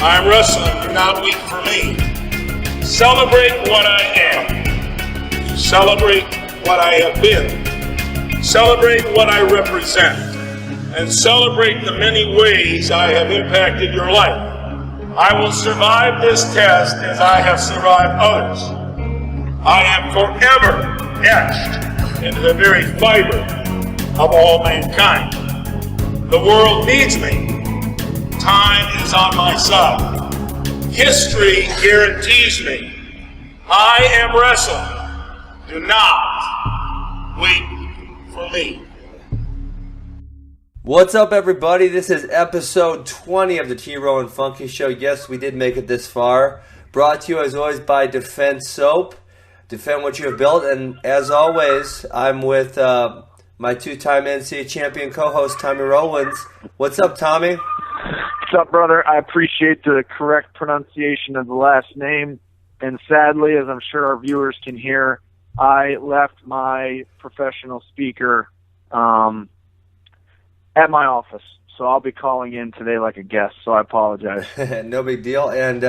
I'm wrestling, you're not weak for me. Celebrate what I am. Celebrate what I have been. Celebrate what I represent. And celebrate the many ways I have impacted your life. I will survive this test as I have survived others. I am forever etched into the very fiber of all mankind. The world needs me. Time is on my side. History guarantees me. I am wrestling. Do not wait for me. What's up, everybody? This is episode 20 of the T-Row and Funky Show. Yes, we did make it this far. Brought to you, as always, by Defend Soap. Defend what you have built. And as always, I'm with my two-time NCAA champion co-host, Tommy Rowlands. What's up, Tommy? What's up, brother? I appreciate the correct pronunciation of the last name. And sadly, as I'm sure our viewers can hear, I left my professional speaker at my office. So I'll be calling in today like a guest, so I apologize. No big deal. And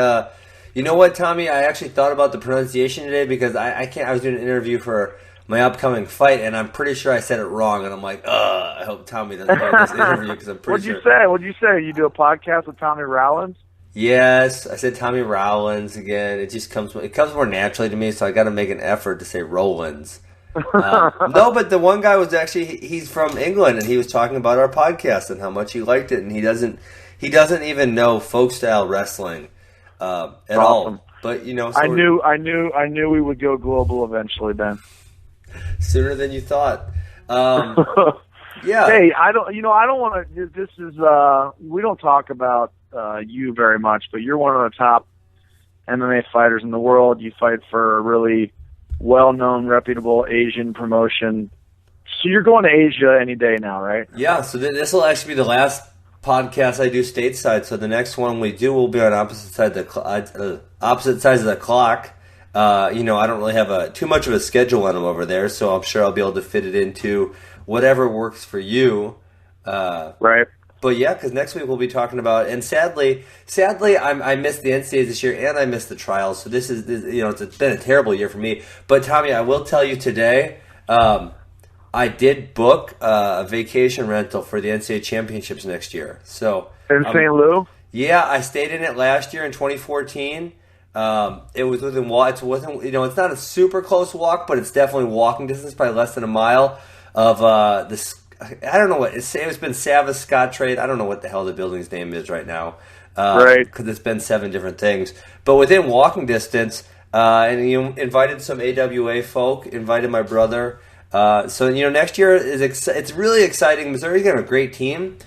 you know what, Tommy? I actually thought about the pronunciation today because I was doing an interview for my upcoming fight, and I'm pretty sure I said it wrong. And I'm like, I hope Tommy doesn't hear this interview because I'm pretty sure. What'd you say? You do a podcast with Tommy Rowlands? Yes, I said Tommy Rowlands again. It comes more naturally to me, so I got to make an effort to say Rowlands. No, but the one guy was actually, he's from England, and he was talking about our podcast and how much he liked it, and he doesn't even know folk style wrestling at all. But so I knew we would go global eventually, Ben. Sooner than you thought. Yeah. Hey, I don't want to. This is we don't talk about you very much, but you're one of the top MMA fighters in the world. You fight for a really well-known, reputable Asian promotion. So you're going to Asia any day now, right? Yeah. So this will actually be the last podcast I do stateside. So the next one we do will be on opposite sides of the clock. I don't really have too much of a schedule on them over there, so I'm sure I'll be able to fit it into whatever works for you. Right. But yeah, because next week we'll be talking about, and sadly, I missed the NCAAs this year, and I missed the trials. So this it's been a terrible year for me. But Tommy, I will tell you today, I did book a vacation rental for the NCAA championships next year. So in St. Louis? Yeah, I stayed in it last year in 2014. It was it's not a super close walk, but it's definitely walking distance, probably less than a mile of this. I don't know what it's been Savas Scottrade. I don't know what the hell the building's name is right now. Right. Because it's been 7 different things. But within walking distance, and you invited some AWA folk, invited my brother. So next year it's really exciting. Missouri's going to have a great team.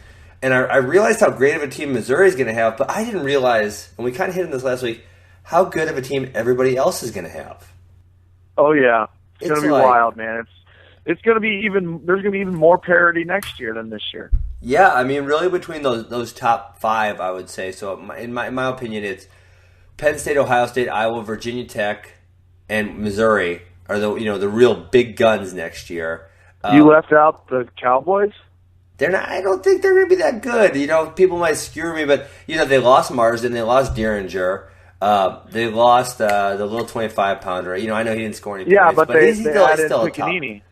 And I realized how great of a team Missouri's going to have, but I didn't realize, and we kind of hit on this last week, how good of a team everybody else is going to have. Oh yeah, it's going to be wild, man. It's going to be there's going to be even more parity next year than this year. Yeah, I mean, really between those top 5, I would say. So in my opinion, it's Penn State, Ohio State, Iowa, Virginia Tech, and Missouri are the real big guns next year. You left out the Cowboys? They're not. I don't think they're going to be that good. People might skewer me, but they lost Marsden, they lost Derringer. They lost the little 25-pounder. I know he didn't score any points. Yeah, but he's they still added a Piccinini.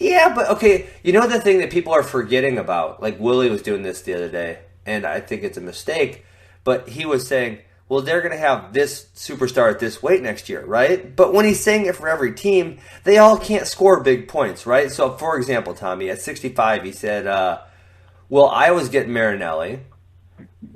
Yeah, but okay. The thing that people are forgetting about, like Willie was doing this the other day, and I think it's a mistake, but he was saying, well, they're going to have this superstar at this weight next year, right? But when he's saying it for every team, they all can't score big points, right? So, for example, Tommy, at 65, he said, well, Iowa's getting Marinelli.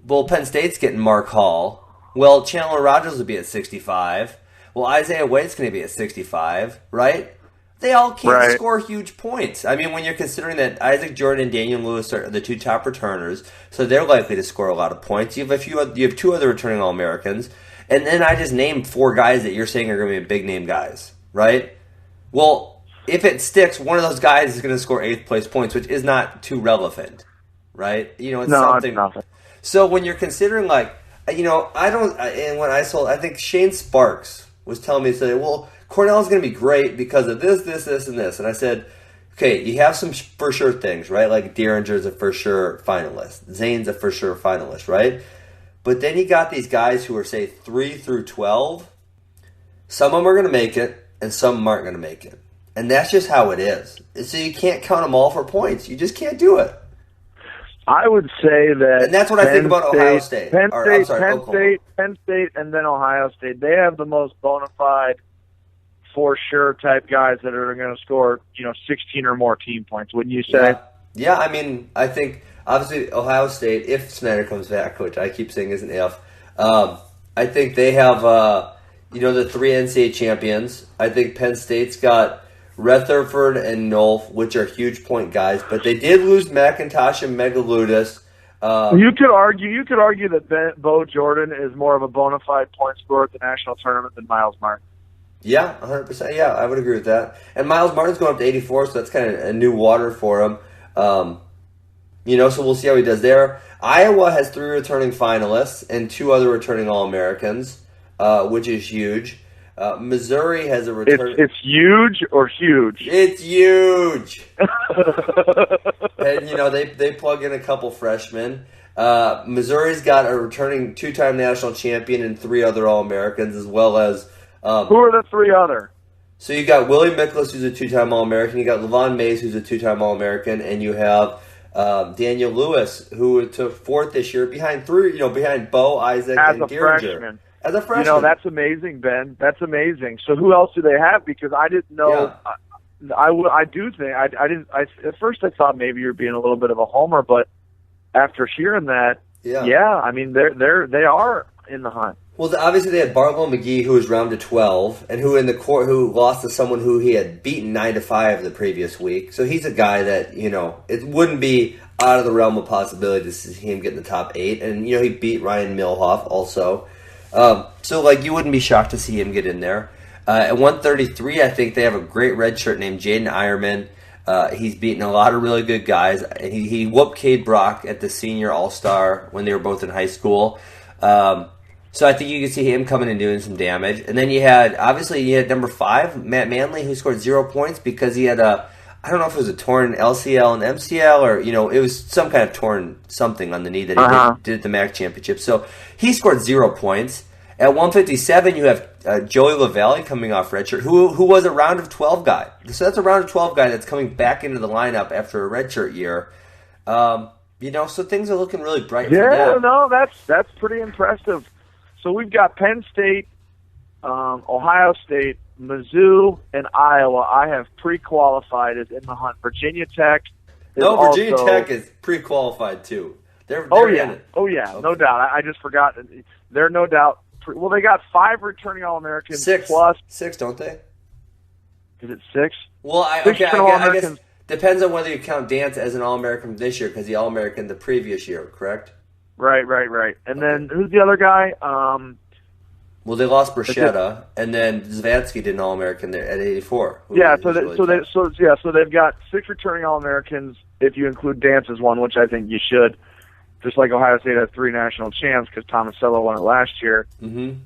Well, Penn State's getting Mark Hall. Well, Chandler Rogers will be at 65. Well, Isaiah Wade's going to be at 65, right? They all can't score huge points. I mean, when you're considering that Isaac Jordan and Daniel Lewis are the 2 top returners, so they're likely to score a lot of points. You have 2 other returning All-Americans, and then I just named 4 guys that you're saying are going to be big-name guys, right? Well, if it sticks, one of those guys is going to score 8th place points, which is not too relevant, right? It's something. It's nothing. So when you're considering, I think Shane Sparks was telling me, well, Cornell's going to be great because of this, and this. And I said, okay, you have some for sure things, right? Like Derringer's a for sure finalist. Zane's a for sure finalist, right? But then you got these guys who are, say, 3 through 12. Some of them are going to make it, and some of them aren't going to make it. And that's just how it is. So you can't count them all for points. You just can't do it. I would say that, and that's what I think about Ohio State. Penn State, and then Ohio State. They have the most bona fide, for sure type guys that are going to score, 16 or more team points. Wouldn't you say? Yeah. I mean, I think obviously Ohio State, if Snyder comes back, which I keep saying is an if, I think they have the 3 NCAA champions. I think Penn State's got Rutherford and Nolf, which are huge point guys, but they did lose McIntosh and Megaludis. You could argue that Bo Jordan is more of a bona fide point scorer at the national tournament than Miles Martin. Yeah, 100%. Yeah, I would agree with that. And Miles Martin's going up to 84, so that's kind of a new water for him. So we'll see how he does there. Iowa has 3 returning finalists and 2 other returning All-Americans, which is huge. Missouri has a return. It's huge or huge? It's huge. And, they plug in a couple freshmen. Missouri's got a returning 2-time national champion and 3 other All-Americans, as well as... who are the 3 other? So you got Willie Miklas, who's a 2-time All-American. You got Levon Mays, who's a 2-time All-American. And you have Daniel Lewis, who took 4th this year, behind Bo, Isaac, and Geringer. Freshman. As a freshman. That's amazing, Ben. That's amazing. So who else do they have? Because I didn't know. Yeah. I do think I didn't. At first I thought maybe you're being a little bit of a homer, but after hearing that, I mean they are in the hunt. Well, obviously they had Barlow McGee, who was round to 12, and who in the court who lost to someone who he had beaten 9-5 the previous week. So he's a guy that it wouldn't be out of the realm of possibility to see him get in the top 8, and he beat Ryan Milhoff also. So you wouldn't be shocked to see him get in there. At 133, I think they have a great red shirt named Jaden Ironman. He's beaten a lot of really good guys. He whooped Cade Brock at the senior All-Star when they were both in high school. So I think you can see him coming and doing some damage. And then you had number 5, Matt Manley, who scored 0 points because he had I don't know if it was a torn LCL and MCL or, it was some kind of torn something on the knee that he did at the MAC championship. So he scored 0 points. At 157, you have Joey LaValle coming off redshirt, who was a round of 12 guy. So that's a round of 12 guy that's coming back into the lineup after a redshirt year. So things are looking really bright for them. Yeah, no, that's pretty impressive. So we've got Penn State, Ohio State, Mizzou, and Iowa. I have pre-qualified as in the hunt. Virginia Tech. Virginia Tech is pre-qualified too. They're in it. Oh yeah, okay. No doubt. I just forgot. They're no doubt. Well, they got 5 returning All-Americans. 6 plus 6, don't they? Is it 6? Well, I guess depends on whether you count Dance as an All-American this year because the All-American the previous year, correct? Right. And then who's the other guy? Well, they lost Bruschetta, and then Zavatsky did an All-American there at 84. Yeah, so they've got 6 returning All-Americans if you include Dance as one, which I think you should. Just like Ohio State has 3 national champs because Tomasello won it last year. Mm-hmm.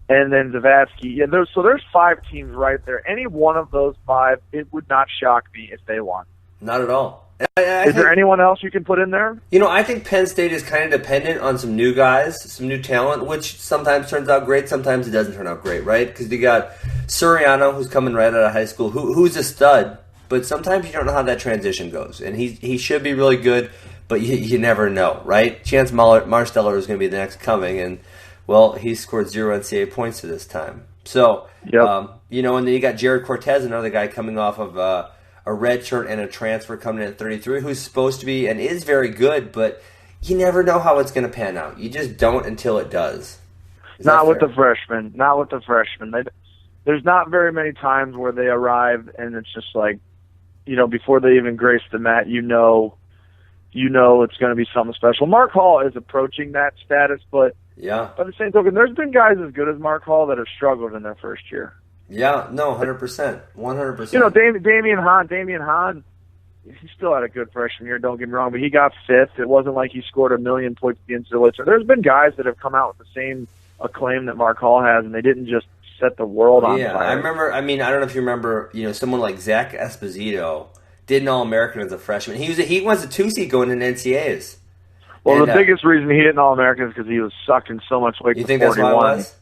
And then Zavatsky. Yeah, there's 5 teams right there. Any one of those 5, it would not shock me if they won. Not at all. Is there anyone else you can put in there? I think Penn State is kind of dependent on some new guys, some new talent, which sometimes turns out great, sometimes it doesn't turn out great, right? Because you got Suriano, who's coming right out of high school, who's a stud, but sometimes you don't know how that transition goes. And he should be really good, but you never know, right? Chance Marsteller is going to be the next coming, and, well, he scored 0 NCAA points to this time. So, and then you got Jared Cortez, another guy coming off of a red shirt and a transfer coming in at 33, who's supposed to be and is very good, but you never know how it's going to pan out. You just don't until it does. Not with the freshmen. There's not very many times where they arrive and it's just like, before they even grace the mat, it's going to be something special. Mark Hall is approaching that status, but by the same token, there's been guys as good as Mark Hall that have struggled in their first year. Yeah, no, 100%. 100%. Damian Hahn, he still had a good freshman year, don't get me wrong, but he got 5th. It wasn't like he scored 1 million points at the NCAA. So there's been guys that have come out with the same acclaim that Mark Hall has, and they didn't just set the world on fire. Yeah, I don't know if you remember, someone like Zach Esposito did an All-American as a freshman. He was a 2 seed going in NCAAs. Well, And, the biggest reason he didn't All-American is because he was sucking so much weight. You to think that's 41. why it was?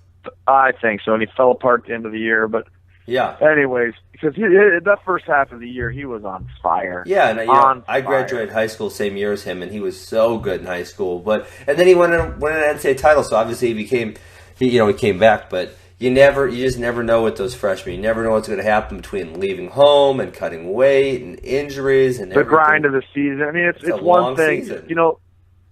I think so, and he fell apart at the end of the year. But Yeah. anyways, because that first half of the year, he was on fire. Yeah, and I fire. graduated high school same year as him, and he was so good in high school. And then he won an NCAA title, so obviously he came back. But you just never know with those freshmen. You never know what's going to happen between leaving home and cutting weight and injuries and the everything. grind of the season. I mean, it's a one long thing. season. You know,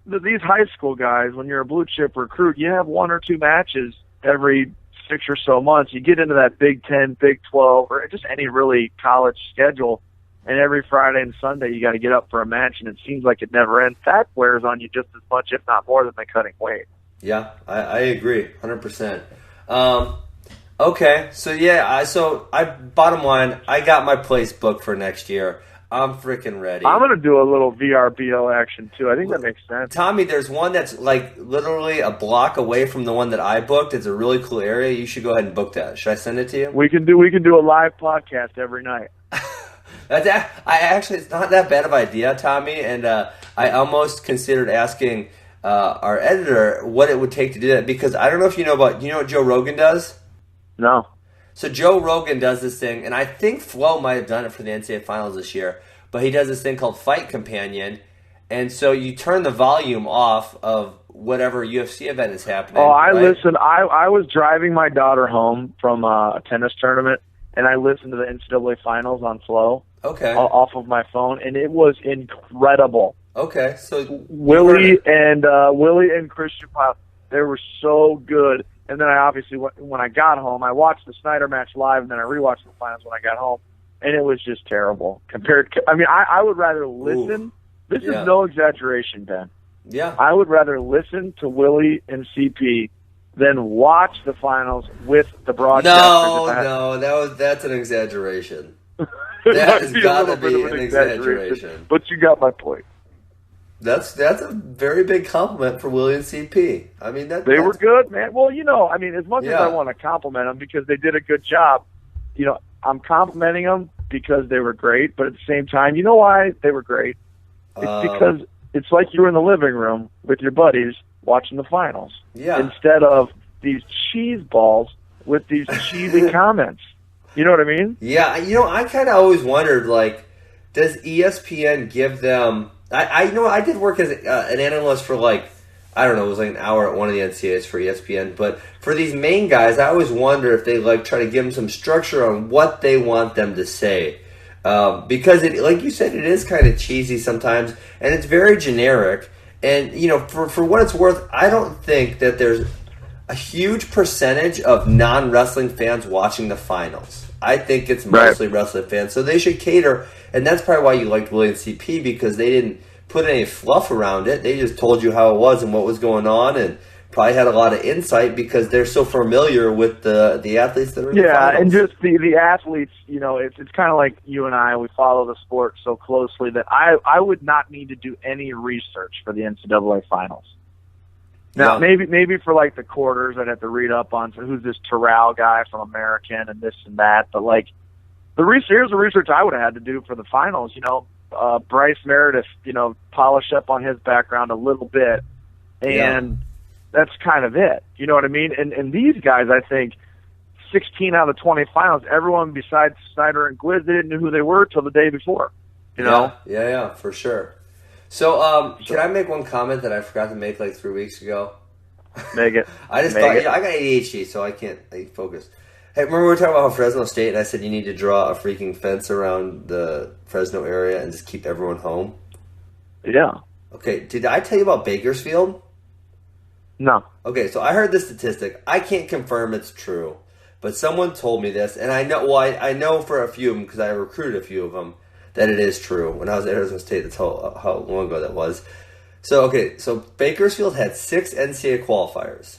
these high school guys, when you're a blue chip recruit, you have 1 or 2 matches every 6 or so months. You get into that Big 10, Big 12, or just any really college schedule, and every Friday and Sunday you got to get up for a match, and it seems like it never ends. That wears on you just as much, if not more, than the cutting weight. Yeah, I agree, 100%. Okay, so bottom line, I got my place booked for next year. I'm freaking ready. I'm going to do a little VRBO action, too. I think that makes sense. Tommy, there's one that's like literally a block away from the one that I booked. It's a really cool area. You should go ahead and book that. Should I send it to you? We can do a live podcast every night. It's not that bad of an idea, Tommy, and I almost considered asking our editor what it would take to do that, because I don't know if you know what Joe Rogan does? No. So Joe Rogan does this thing, and I think Flo might have done it for the NCAA Finals this year, but he does this thing called Fight Companion, and so you turn the volume off of whatever UFC event is happening. Oh, I right? listened. I was driving my daughter home from a tennis tournament, and I listened to the NCAA Finals on Flo. Okay. Off of my phone, and it was incredible. Okay, so Willie and Christian Pyle, they were so good. And then I obviously, when I got home, I watched the Snyder match live, and then I rewatched the finals when I got home, and it was just terrible. I would rather listen. This is no exaggeration, Ben. Yeah. I would rather listen to Willie and CP than watch the finals with the broadcasters. No, that's an exaggeration. That has got to be an exaggeration. But you got my point. That's a very big compliment for Willie and CP. I mean, they were good, man. Well, as much as I want to compliment them because they did a good job, I'm complimenting them because they were great. But at the same time, you know why they were great? It's because it's like you were in the living room with your buddies watching the finals. Yeah. Instead of these cheese balls with these cheesy comments. You know what I mean? Yeah. I kind of always wondered, does ESPN give them... I did work as an analyst for it was an hour at one of the NCAAs for ESPN. But for these main guys, I always wonder if they try to give them some structure on what they want them to say, because it, like you said, it is kind of cheesy sometimes, and it's very generic. And for what it's worth, I don't think that there's a huge percentage of non-wrestling fans watching the finals. I think it's mostly wrestling fans, so they should cater. And that's probably why you liked Willie and CP, because they didn't put any fluff around it. They just told you how it was and what was going on, and probably had a lot of insight because they're so familiar with the athletes that are in the finals. And just the athletes, it's kind of like you and I, we follow the sport so closely that I would not need to do any research for the NCAA finals. Now, maybe for the quarters, I'd have to read up on who's this Terrell guy from American and this and that. But here's the research I would have had to do for the finals. Bryce Meredith, polish up on his background a little bit, and that's kind of it. You know what I mean? And these guys, I think, 16 out of the 20 finals, everyone besides Snyder and Gliz, they didn't know who they were till the day before. You know? Yeah, for sure. So, can I make one comment that I forgot to make 3 weeks ago? Make it. I just thought, I got ADHD, so I can't focus. Hey, remember we were talking about Fresno State, and I said you need to draw a freaking fence around the Fresno area and just keep everyone home? Yeah. Okay, did I tell you about Bakersfield? No. Okay, so I heard this statistic. I can't confirm it's true, but someone told me this, and I know for a few of them, because I recruited a few of them, that it is true. When I was at Arizona State, that's how long ago that was. So Bakersfield had 6 NCAA qualifiers.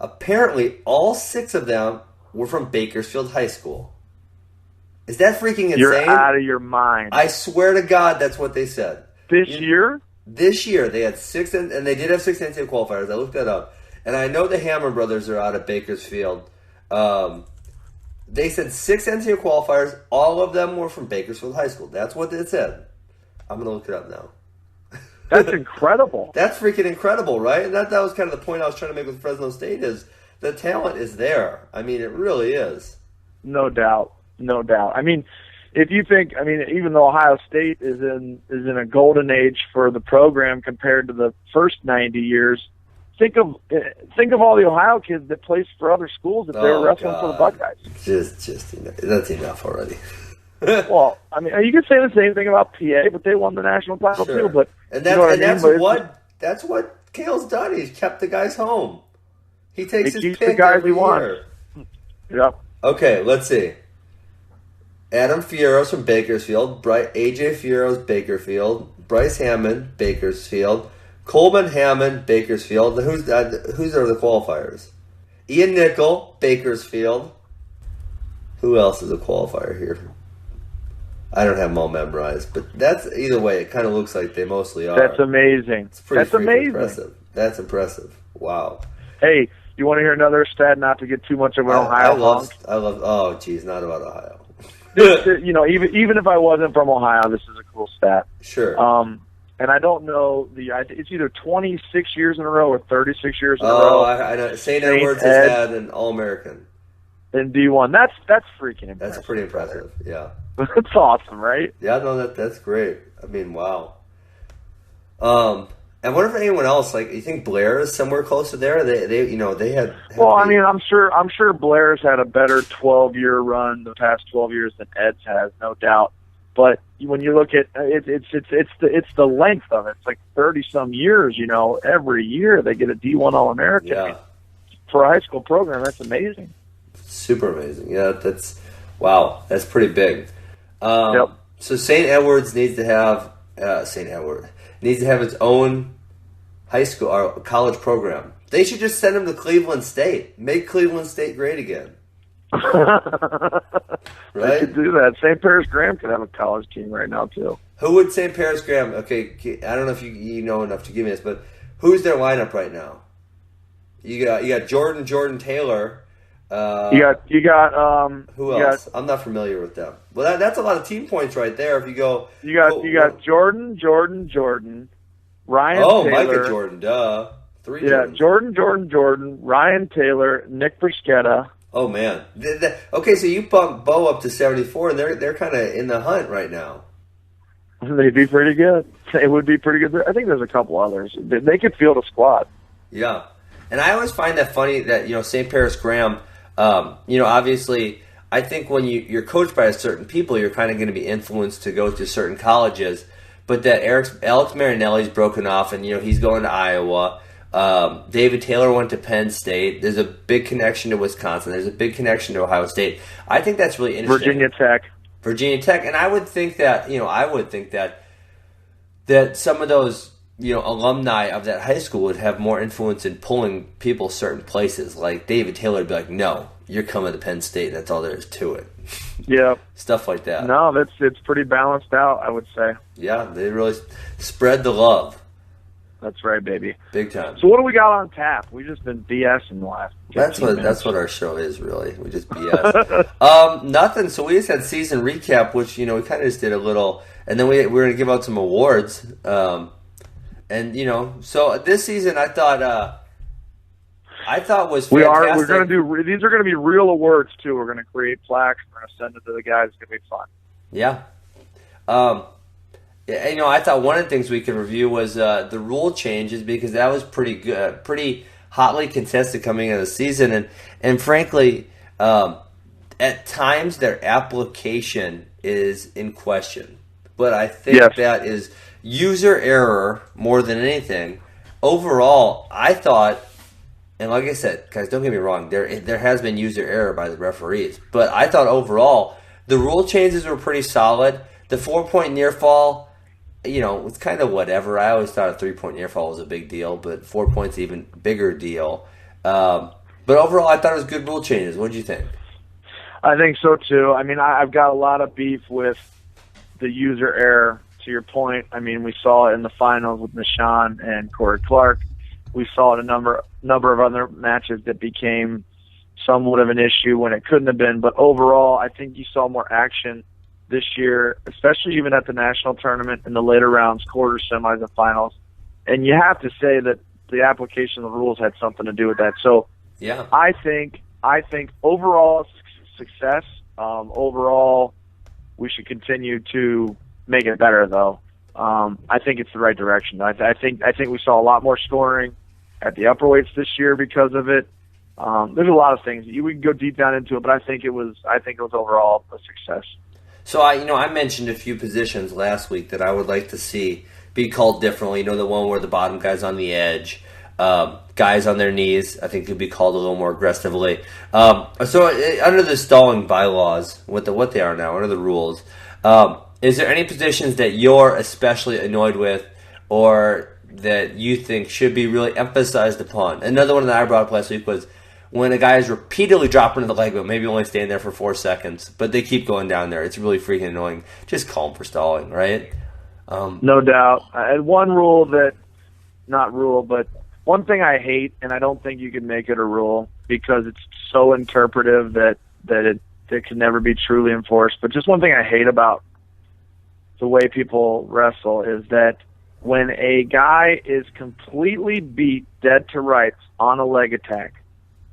Apparently, all 6 of them were from Bakersfield High School. Is that freaking insane? You're out of your mind. I swear to God, that's what they said. This year? This year, they had 6, and they did have 6 NCAA qualifiers. I looked that up. And I know the Hammer brothers are out of Bakersfield. They said 6 NCAA qualifiers. All of them were from Bakersfield High School. That's what it said. I'm going to look it up now. That's incredible. That's freaking incredible, right? And that was kind of the point I was trying to make with Fresno State is the talent is there. I mean, it really is. No doubt. No doubt. I mean, if you think, I mean, even though Ohio State is in a golden age for the program compared to the first 90 years, think of all the Ohio kids that placed for other schools if they were wrestling for the Buckeyes. Just that's enough already. Well, I mean, you could say the same thing about PA, but they won the national title too. But that's what Cale's done. He's kept the guys home. He takes his keeps pick the guys every he wants. year. Yep. Okay, let's see. Adam Fierro's from Bakersfield. AJ Fierro's Bakersfield. Bryce Hammond, Bakersfield. Coleman Hammond, Bakersfield. Who's are the qualifiers? Ian Nickel, Bakersfield. Who else is a qualifier here? I don't have them all memorized, but that's either way. It kind of looks like they mostly are. That's amazing. That's amazing. Impressive. That's impressive. Wow. Hey, you want to hear another stat? Not to get too much of an Ohio honk. I love. Oh, geez, not about Ohio. You know, even if I wasn't from Ohio, this is a cool stat. Sure. And I don't know it's either 26 years in a row or 36 years in a row. Oh, I know. St. Edward's has had an All-American in D1. That's freaking impressive. That's pretty impressive. Yeah. That's awesome, right? Yeah, no, that's great. I mean, wow. I wonder if anyone else, like, you think Blair is somewhere close to there? They had. Well, I mean, I'm sure Blair's had a better 12-year run the past 12 years than Ed's has, no doubt. But when you look at it's the length of it. It's like 30-some years. You know, every year they get a D1 All-American. Yeah. I mean, for a high school program, that's amazing. Super amazing. Yeah, that's pretty big. Yep. So St. Edward's needs to have its own high school or college program. They should just send them to Cleveland State. Make Cleveland State great again. Right? They could do that. St. Paris Graham could have a college team right now too. Who would St. Paris Graham? Okay, I don't know if you know enough to give me this, but who's their lineup right now? You got Jordan Taylor. You got who else? I'm not familiar with them. Well, that's a lot of team points right there. If you go, you got Jordan, Ryan. Oh, Taylor, Micah Jordan, duh. Three. Yeah, Jordans. Jordan, Ryan Taylor, Nick Bruschetta. Oh man. Okay, so you bump Bo up to 74, and they're kind of in the hunt right now. They'd be pretty good. It would be pretty good. I think there's a couple others. They could field a squad. Yeah, and I always find that funny that St. Paris Graham. Obviously, I think when you're coached by certain people, you're kind of going to be influenced to go to certain colleges. But that Alex Marinelli's broken off, and he's going to Iowa. David Taylor went to Penn State. There's a big connection to Wisconsin. There's a big connection to Ohio State. I think that's really interesting. Virginia Tech, and I would think that that some of those alumni of that high school would have more influence in pulling people certain places. Like David Taylor would be like, "No, you're coming to Penn State. That's all there is to it." Yeah, stuff like that. No, it's pretty balanced out, I would say. Yeah, they really spread the love. That's right, baby. Big time. So what do we got on tap? We've just been BSing the last 15 minutes. That's what our show is, really. We just BS. Nothing. So we just had season recap, which we kind of just did a little, and then we're going to give out some awards. So this season I thought was fantastic. We're going to do these are going to be real awards too. We're going to create plaques. We're going to send it to the guys. It's going to be fun. Yeah. I thought one of the things we could review was the rule changes, because that was pretty good, pretty hotly contested coming into the season, and frankly, at times their application is in question. But I think that is user error more than anything. Overall, I thought, and like I said, guys, don't get me wrong, there has been user error by the referees, but I thought overall the rule changes were pretty solid. The 4-point near fall, it's kind of whatever. I always thought a 3-point near fall was a big deal, but 4 points even bigger deal. But overall, I thought it was good rule changes. What did you think? I think so too. I mean, I've got a lot of beef with the user error. To your point, I mean, we saw it in the finals with Nishan and Corey Clark. We saw it in a number of other matches that became somewhat of an issue when it couldn't have been. But overall, I think you saw more action this year, especially even at the national tournament in the later rounds, quarters, semis, and finals. and you have to say that the application of the rules had something to do with that. So Yeah. I think overall success. Overall, we should continue to make it better, though. I think it's the right direction. I think we saw a lot more scoring at the upper weights this year because of it. There's a lot of things we can go deep down into it, but I think it was overall a success. So I mentioned a few positions last week that I would like to see be called differently. The one where the bottom guy's on the edge, guys on their knees, I think could be called a little more aggressively. So under the stalling bylaws, what they are now, under the rules, is there any positions that you're especially annoyed with, or that you think should be really emphasized upon? Another one that I brought up last week was when a guy is repeatedly dropping to the leg, but maybe only staying there for 4 seconds, but they keep going down there. It's really freaking annoying. Just call them for stalling, right? No doubt. And one rule that, not rule, but one thing I hate, and I don't think you can make it a rule because it's so interpretive that it can never be truly enforced. But just one thing I hate about the way people wrestle is that when a guy is completely beat dead to rights on a leg attack,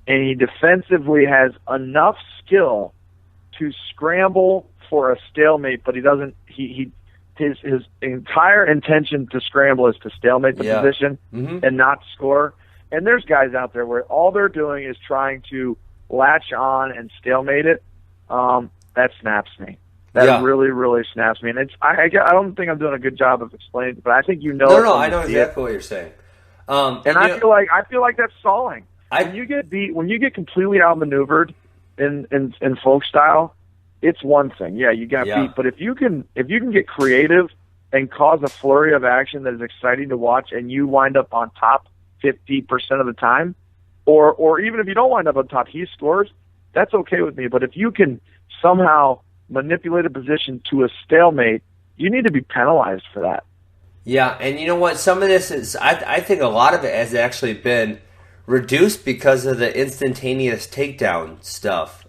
and he defensively has enough skill to scramble for a stalemate, but he doesn't. His entire intention to scramble is to stalemate the position and not score. And there's guys out there where all they're doing is trying to latch on and stalemate it. That snaps me. That really, really snaps me. And I don't think I'm doing a good job of explaining it, but I think you know. No, I know exactly what you're saying. I feel like that's stalling. When you get beat, when you get completely outmaneuvered in folk style, it's one thing. Yeah, you got beat. But if you can get creative and cause a flurry of action that is exciting to watch, and you wind up on top 50% of the time, or even if you don't wind up on top, he scores. That's okay with me. But if you can somehow manipulate a position to a stalemate, you need to be penalized for that. Yeah, and you know what? Some of this is, I think a lot of it has actually been reduced because of the instantaneous takedown stuff.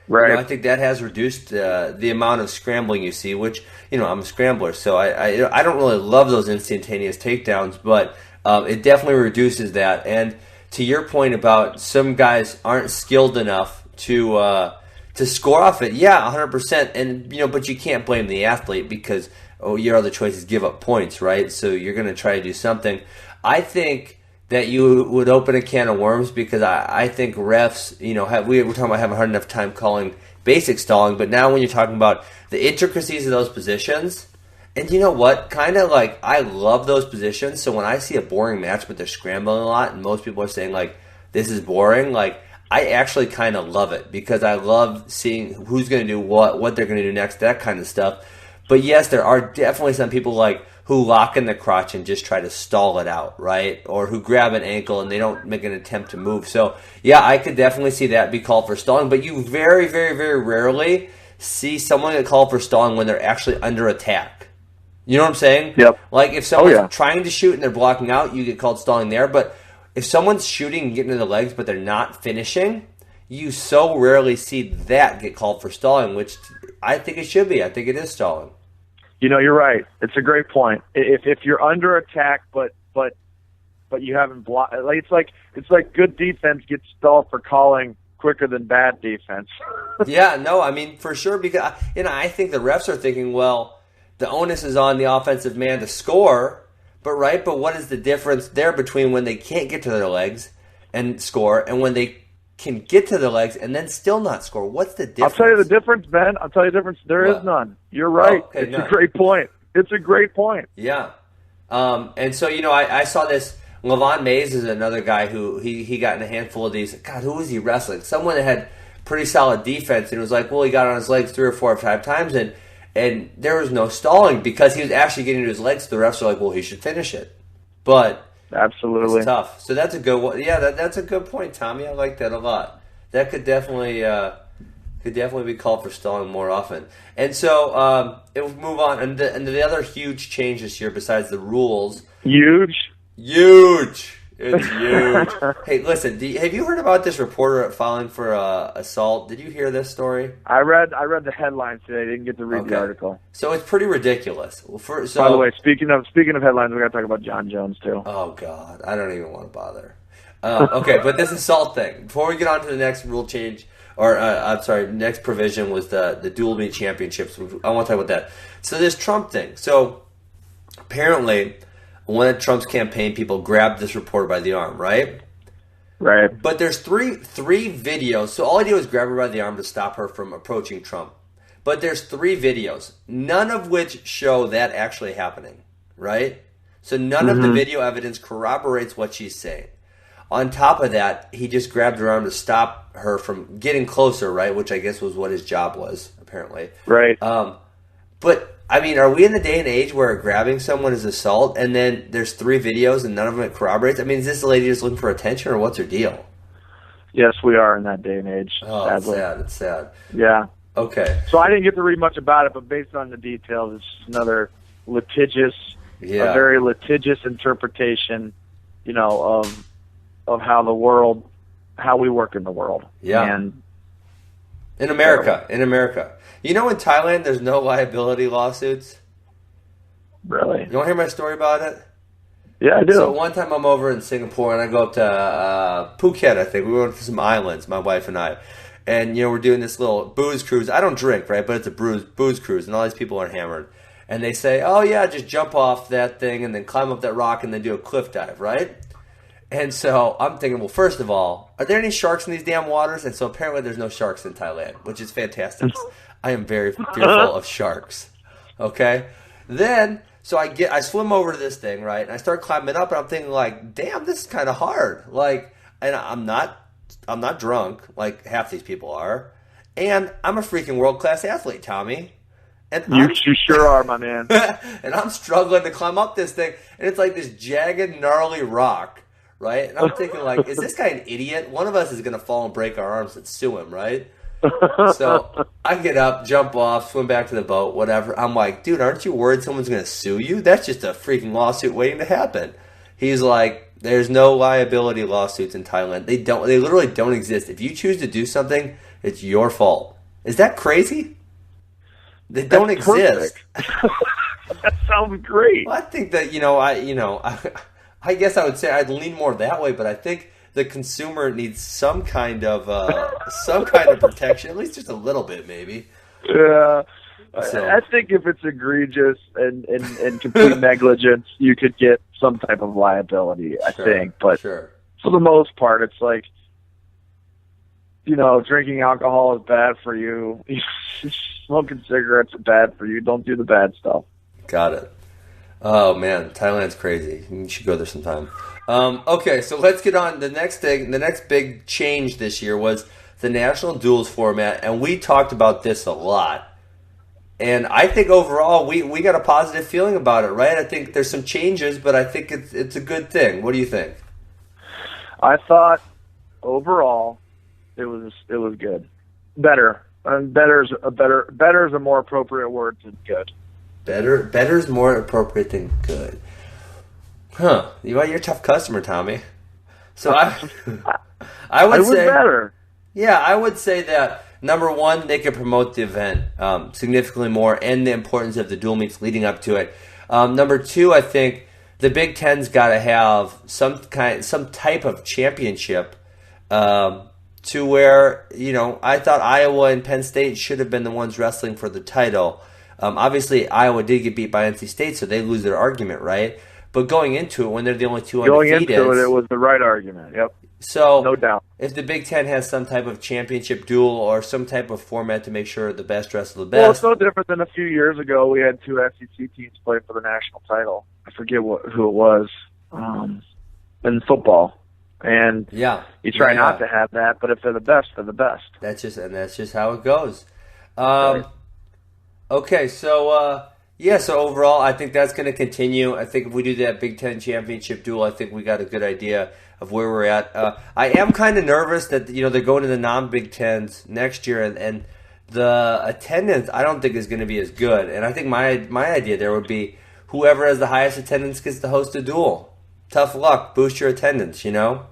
Right. I think that has reduced the amount of scrambling you see, which, I'm a scrambler, so I don't really love those instantaneous takedowns, but it definitely reduces that. And to your point about some guys aren't skilled enough to score off it, 100%. And, but you can't blame the athlete because, your other choice is give up points, right? So you're going to try to do something. I think that you would open a can of worms because I think refs, we're talking about having a hard enough time calling basic stalling, but now when you're talking about the intricacies of those positions, and you know what, kind of like I love those positions, so when I see a boring match but they're scrambling a lot and most people are saying like, this is boring, like I actually kind of love it because I love seeing who's going to do what they're going to do next, that kind of stuff. But yes, there are definitely some people like who lock in the crotch and just try to stall it out, right? Or who grab an ankle and they don't make an attempt to move. So, I could definitely see that be called for stalling. But you very, very, very rarely see someone get called for stalling when they're actually under attack. You know what I'm saying? Yep. Like if someone's trying to shoot and they're blocking out, you get called stalling there. But if someone's shooting and getting to the legs but they're not finishing, you so rarely see that get called for stalling, which I think it should be. I think it is stalling. You're right. It's a great point. If you're under attack, but you haven't blocked, it's like good defense gets stalled for calling quicker than bad defense. For sure. Because I think the refs are thinking, well, the onus is on the offensive man to score, but what is the difference there between when they can't get to their legs and score, and when they can get to their legs and then still not score? What's the difference? I'll tell you the difference, Ben. I'll tell you the difference. There is none. You're right. It's a great point. It's a great point. Yeah. And so, I saw this. Levon Mays is another guy who he got in a handful of these. God, who was he wrestling? Someone that had pretty solid defense, and it was like, well, he got on his legs 3 or 4 or 5 times, and there was no stalling because he was actually getting to his legs. The refs were like, well, he should finish it. But absolutely, it's tough. So that's a good one. Yeah, that's a good point, Tommy. I like that a lot. That could definitely be called for stalling more often. And so it will move on. And the other huge change this year, besides the rules, huge. It's huge. Hey, listen, have you heard about this reporter filing for assault? Did you hear this story? I read the headlines today. I didn't get to read the article. So it's pretty ridiculous. By the way, speaking of headlines, we got to talk about John Jones too. Oh God, I don't even want to bother. Okay, but this assault thing. Before we get on to the next rule change, or I'm sorry, next provision was the dual meet championships. I want to talk about that. So this Trump thing. So apparently, one of Trump's campaign people grabbed this reporter by the arm, right? Right. But there's three videos. So all I did was grab her by the arm to stop her from approaching Trump. But there's 3 videos, none of which show that actually happening, right? So none of the video evidence corroborates what she's saying. On top of that, he just grabbed her arm to stop her from getting closer, right? Which I guess was what his job was, apparently. Right. But, I mean, are we in the day and age where grabbing someone is assault and then there's 3 videos and none of them it corroborates? I mean, is this lady just looking for attention or what's her deal? Yes, we are in that day and age. Oh, sadly. It's sad. Yeah. Okay. So I didn't get to read much about it, but based on the details, it's just another a very litigious interpretation, of how we work in the world. Yeah. And in America. You know, in Thailand, there's no liability lawsuits. Really? You want to hear my story about it? Yeah, I do. So one time I'm over in Singapore and I go up to Phuket, I think. We went to some islands, my wife and I. And, we're doing this little booze cruise. I don't drink, right? But it's a booze cruise and all these people are hammered. And they say, oh, yeah, just jump off that thing and then climb up that rock and then do a cliff dive, right? And so I'm thinking, well, first of all, are there any sharks in these damn waters? And so apparently there's no sharks in Thailand, which is fantastic. I am very fearful of sharks. Okay? Then, so I swim over to this thing, right? And I start climbing up and I'm thinking like, damn, this is kind of hard. Like, and I'm not drunk like half these people are. And I'm a freaking world-class athlete, Tommy. And you sure are, my man. And I'm struggling to climb up this thing. And it's like this jagged, gnarly rock. Right? And I'm thinking, like, is this guy an idiot? One of us is going to fall and break our arms and sue him, right? So I get up, jump off, swim back to the boat, whatever. I'm like, dude, aren't you worried someone's going to sue you? That's just a freaking lawsuit waiting to happen. He's like, there's no liability lawsuits in Thailand. They literally don't exist. If you choose to do something, it's your fault. Is that crazy? They don't exist. That sounds great. Well, I think that, I guess I would say I'd lean more that way, but I think the consumer needs some kind of protection, at least just a little bit, maybe. Yeah, so. I think if it's egregious and complete negligence, you could get some type of liability. I think, but for the most part, it's like, drinking alcohol is bad for you. Smoking cigarettes are bad for you. Don't do the bad stuff. Got it. Oh, man, Thailand's crazy. You should go there sometime. Okay, so let's get on. The next thing, the next big change this year was the National Duels format, and we talked about this a lot. And I think overall, we got a positive feeling about it, right? I think there's some changes, but I think it's a good thing. What do you think? I thought overall it was good. Better. Better is a more appropriate word than good. Better's more appropriate than good. Huh. You're a tough customer, Tommy. So I would say better. Yeah, I would say that number one, they could promote the event significantly more and the importance of the dual meets leading up to it. Number two, I think the Big Ten's got to have some type of championship to where, I thought Iowa and Penn State should have been the ones wrestling for the title. Obviously, Iowa did get beat by NC State, so they lose their argument, right? But going into it, when they're the only two undefeated... Going into it was the right argument, yep. So, no doubt. If the Big Ten has some type of championship duel or some type of format to make sure the best wrestle the best... Well, it's no different than a few years ago. We had two SEC teams play for the national title. I forget who it was in football. And you try not to have that, but if they're the best, they're the best. That's just how it goes. Right. Okay, so overall, I think that's going to continue. I think if we do that Big Ten championship duel, I think we got a good idea of where we're at. I am kind of nervous that they're going to the non-Big Tens next year, and the attendance I don't think is going to be as good. And I think my idea there would be whoever has the highest attendance gets to host a duel. tough luck, boost your attendance, you know?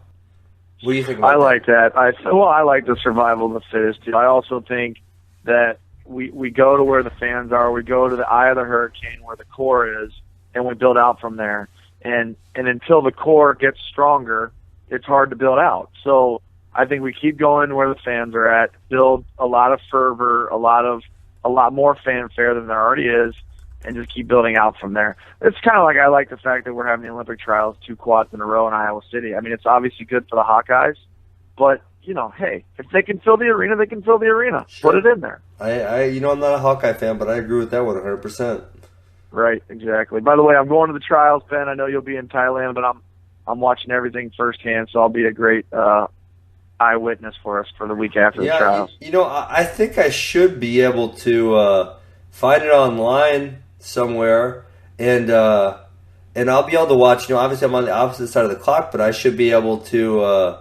What do you think about I that? like that. I like the survival of the fittest, too. I also think that we go to where the fans are, we go to the eye of the hurricane where the core is, and we build out from there. And until the core gets stronger, it's hard to build out. So I think we keep going where the fans are at, build a lot of fervor, a lot more fanfare than there already is, and just keep building out from there. It's kind of like I like the fact that we're having the Olympic trials 2 quads in a row in Iowa City. I mean, it's obviously good for the Hawkeyes, but, hey, if they can fill the arena, they can fill the arena. Sure. Put it in there. I'm not a Hawkeye fan, but I agree with that one 100%. Right, exactly. By the way, I'm going to the trials, Ben. I know you'll be in Thailand, but I'm watching everything firsthand, so I'll be a great eyewitness for us for the week after the trials. I think I should be able to find it online somewhere, and I'll be able to watch. Obviously I'm on the opposite side of the clock, but I should be able to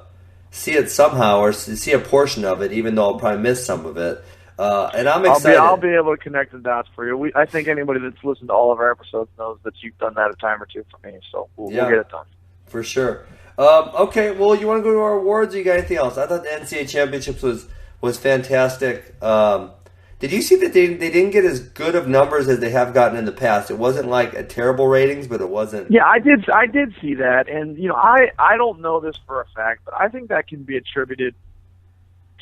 see it somehow or see a portion of it, even though I'll probably miss some of it. And I'm excited. I'll be able to connect the dots for you. I think anybody that's listened to all of our episodes knows that you've done that a time or two for me, so we'll get it done. For sure. Okay, well, you want to go to our awards, or you got anything else? I thought the NCAA Championships was fantastic. Did you see that they didn't get as good of numbers as they have gotten in the past? It wasn't like a terrible ratings, but it wasn't. Yeah, I did see that, and I don't know this for a fact, but I think that can be attributed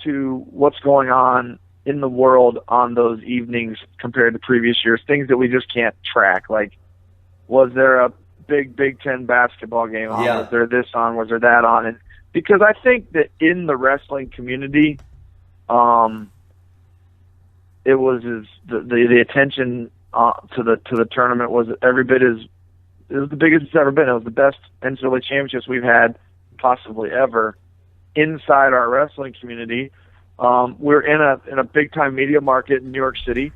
to what's going on in the world on those evenings compared to previous years, things that we just can't track. Like, was there a big Big Ten basketball game on? Yeah. Was there this on? Was there that on? And because I think that in the wrestling community, it was the attention to the tournament was every bit it was the biggest it's ever been. It was the best NCAA championships we've had possibly ever inside our wrestling community. We're in a big time media market in New York City.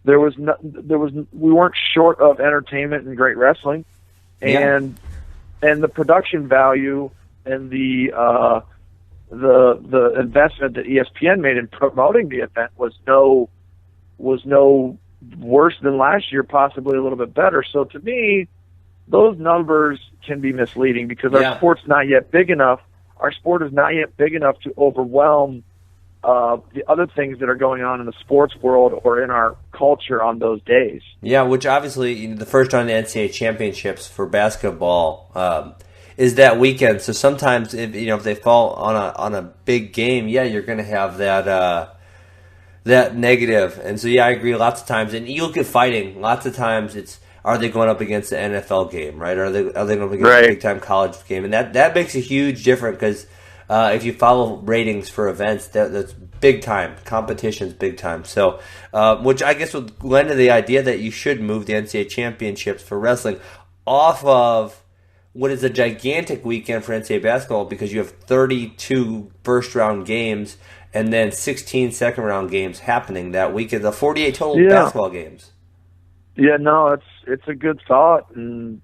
We weren't short of entertainment and great wrestling, and the production value and the investment that ESPN made in promoting the event was no worse than last year, possibly a little bit better. So to me, those numbers can be misleading because our sport's not yet big enough. Our sport is not yet big enough to overwhelm the other things that are going on in the sports world or in our culture on those days. Yeah, which obviously the first round of the NCAA championships for basketball is that weekend. So sometimes if they fall on a big game, you're going to have that negative. And so I agree. Lots of times, and you look at fighting. Lots of times are they going up against the NFL game, right? Are they going up against a big time college game? And that makes a huge difference because. If you follow ratings for events, that's big time. Competition's big time. So, which I guess would lend to the idea that you should move the NCAA championships for wrestling off of what is a gigantic weekend for NCAA basketball because you have 32 first-round games and then 16 second-round games happening that weekend. The 48 total basketball games. Yeah, no, it's a good thought, and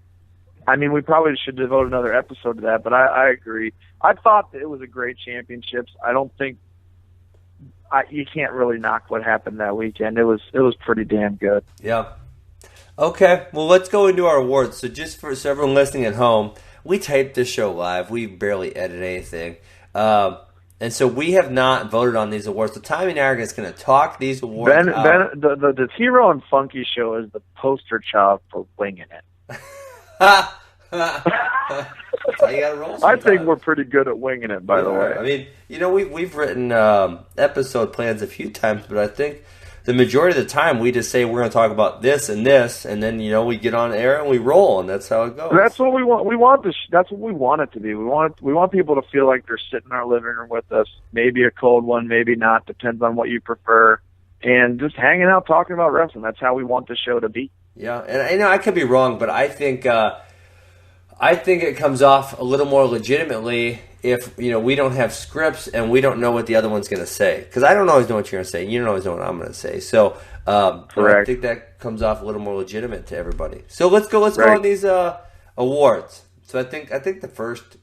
I mean, we probably should devote another episode to that, but I agree. I thought that it was a great championships. I don't think you can't really knock what happened that weekend. It was pretty damn good. Yeah. Okay, well, let's go into our awards. So just for everyone listening at home, we taped this show live. We barely edit anything. And so we have not voted on these awards. So Tommy and I are just going to talk these awards out. The T-Row and Funky show is the poster child for winging it. That's how you gotta roll sometimes. I think we're pretty good at winging it, by the way. I mean, we've written episode plans a few times, but I think the majority of the time we just say we're going to talk about this, and then we get on air and we roll, and that's how it goes. That's what we want. That's what we want it to be. We want people to feel like they're sitting in our living room with us. Maybe a cold one, maybe not. Depends on what you prefer. And just hanging out, talking about wrestling. That's how we want the show to be. Yeah, and I know I could be wrong, but I think it comes off a little more legitimately if we don't have scripts and we don't know what the other one's going to say. Because I don't always know what you're going to say. You don't always know what I'm going to say. So I think that comes off a little more legitimate to everybody. So let's go on these awards. So I think the first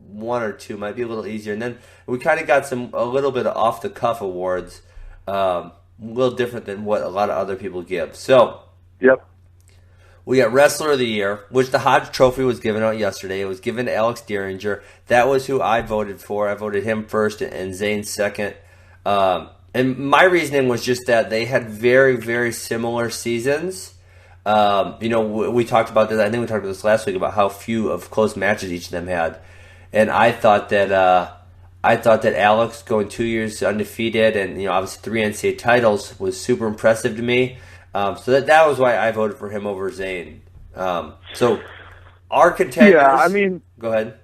one or two might be a little easier, and then we kind of got a little bit of off the cuff awards, a little different than what a lot of other people give. So. Yep. We got Wrestler of the Year, which the Hodge Trophy was given out yesterday. It was given to Alex Dieringer. That was who I voted for. I voted him first and Zane second. And my reasoning was just that they had very, very similar seasons. We talked about this. I think we talked about this last week about how few of close matches each of them had, and I thought that Alex going 2 years undefeated and obviously 3 NCAA titles was super impressive to me. So that was why I voted for him over Zane. So our contenders. Yeah, I mean, go ahead.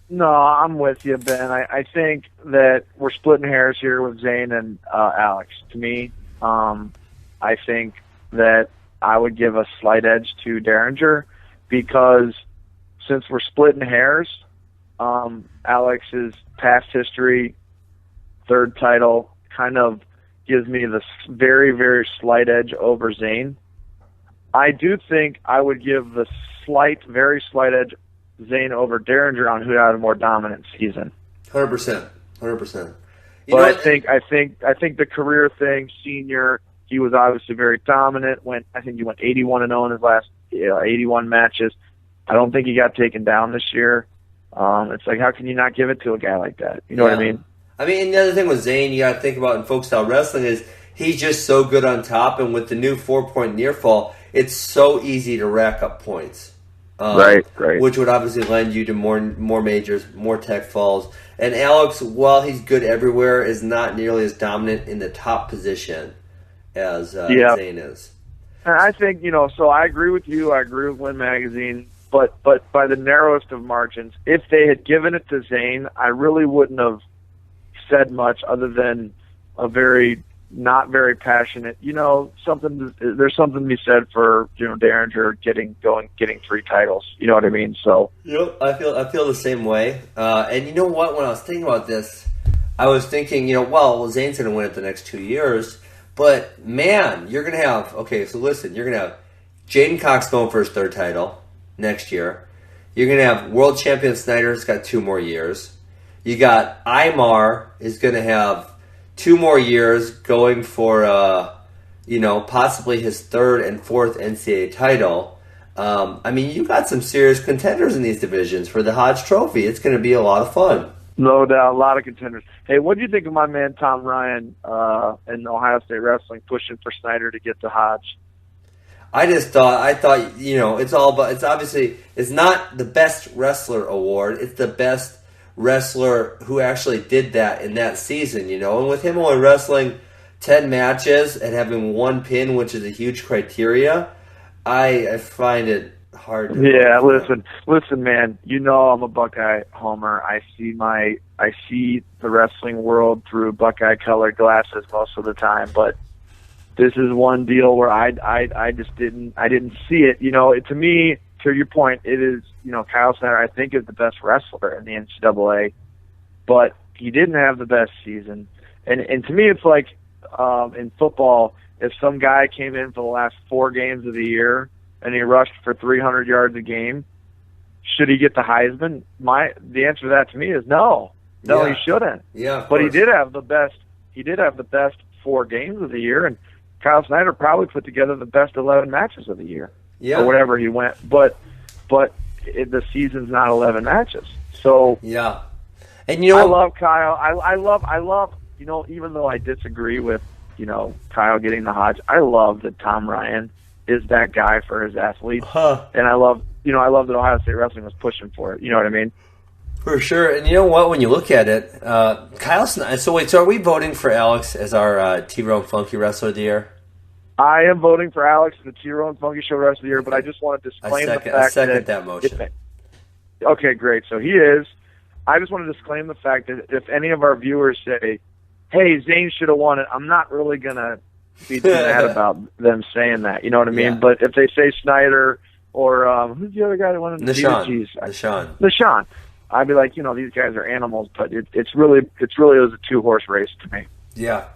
No, I'm with you, Ben. I think that we're splitting hairs here with Zane and Alex. To me, I think that I would give a slight edge to Dieringer because since we're splitting hairs, Alex's past history, third title, kind of gives me this very, very slight edge over Zane. I do think I would give the very slight edge Zane over Dieringer on who had a more dominant season. 100%. 100%. But I think the career thing, senior, he was obviously very dominant. I think he went 81-0 in his last 81 matches. I don't think he got taken down this year. It's like, how can you not give it to a guy like that? You know what I mean? I mean, and the other thing with Zane, you got to think about in folk style wrestling is he's just so good on top, and with the new 4-point near fall, it's so easy to rack up points. Right. Which would obviously lend you to more majors, more tech falls. And Alex, while he's good everywhere, is not nearly as dominant in the top position as Zane is. And I think, so I agree with you. I agree with Win Magazine. But by the narrowest of margins, if they had given it to Zane, I really wouldn't have said much other than a not very passionate. There's something to be said for Dieringer getting 3 titles. You know what I mean? So yep, I feel the same way. And you know what? When I was thinking about this, I was thinking, Zane's going to win it the next 2 years. But man, you're going to have you're going to have Jaden Cox going for his 3rd title next year. You're going to have world champion Snyder's got 2 more years. You got Aymar is going to have 2 more years going for, possibly his 3rd and 4th NCAA title. You got some serious contenders in these divisions for the Hodge Trophy. It's going to be a lot of fun. No doubt, a lot of contenders. Hey, what do you think of my man Tom Ryan in Ohio State Wrestling pushing for Snyder to get to Hodge? I thought, it's not the best wrestler award. It's the best wrestler who actually did that in that season, and with him only wrestling 10 matches and having 1 pin, which is a huge criteria, I find it hard to listen, man, I'm a Buckeye homer. I see the wrestling world through Buckeye colored glasses most of the time, but this is one deal where I just didn't see it. To me, to your point, it is, Kyle Snyder, I think, is the best wrestler in the NCAA, but he didn't have the best season. And to me, it's like in football, if some guy came in for the last 4 games of the year and he rushed for 300 yards a game, should he get the Heisman? The answer to that to me is no. No, he shouldn't. Yeah, but he did have the best. He did have the best 4 games of the year, and Kyle Snyder probably put together the best 11 matches of the year. Yeah. Or whatever he went, but the season's not 11 matches. So yeah, and I love Kyle. I love even though I disagree with Kyle getting the Hodge, I love that Tom Ryan is that guy for his athletes, and I love that Ohio State Wrestling was pushing for it. You know what I mean? For sure. And you know what? When you look at it, Kyle Snyder. So are we voting for Alex as our T-Rone Funky Wrestler of the Year? I am voting for Alex for the T-Rone Funky Show Wrestler of the Year, but I just want to disclaim the fact I second that motion. Okay, great. So he is. I just want to disclaim the fact that if any of our viewers say, hey, Zane should have won it, I'm not really going to be too mad about them saying that. You know what I mean? Yeah. But if they say Snyder or who's the other guy that won it? Nashawn. I'd be like, these guys are animals, but it's really was a 2-horse race to me. Yeah.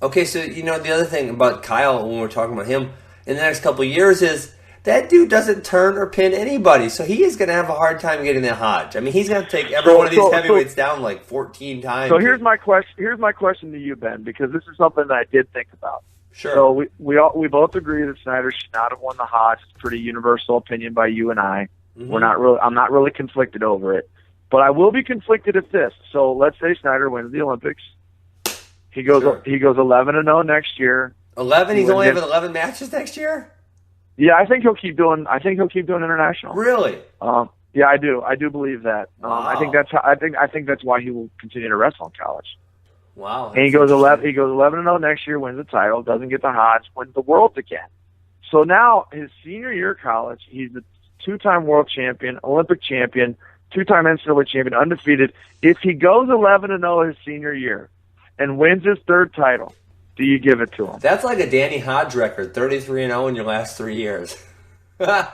Okay, so the other thing about Kyle when we're talking about him in the next couple of years is that dude doesn't turn or pin anybody, so he is going to have a hard time getting that Hodge. I mean, he's going to take every one of these heavyweights down like 14 times. So here's my question to you, Ben, because this is something that I did think about. Sure. So we both agree that Snyder should not have won the Hodge. It's a pretty universal opinion by you and I. Mm-hmm. I'm not really conflicted over it, but I will be conflicted at this. So let's say Snyder wins the Olympics. He goes 11-0 next year. 11. He's only having 11 matches next year. Yeah, I think he'll keep doing international. Really? Yeah, I do. I do believe that. Wow. I think that's why he will continue to wrestle in college. Wow. And he goes 11-0 next year, wins the title, doesn't get the Hodge, wins the Worlds again. So now his senior year of college, he's the 2-time world champion, Olympic champion, 2-time NCAA champion, undefeated. If he goes 11-0 his senior year and wins his 3rd title, do you give it to him? That's like a Danny Hodge record, 33-0 in your last 3 years. I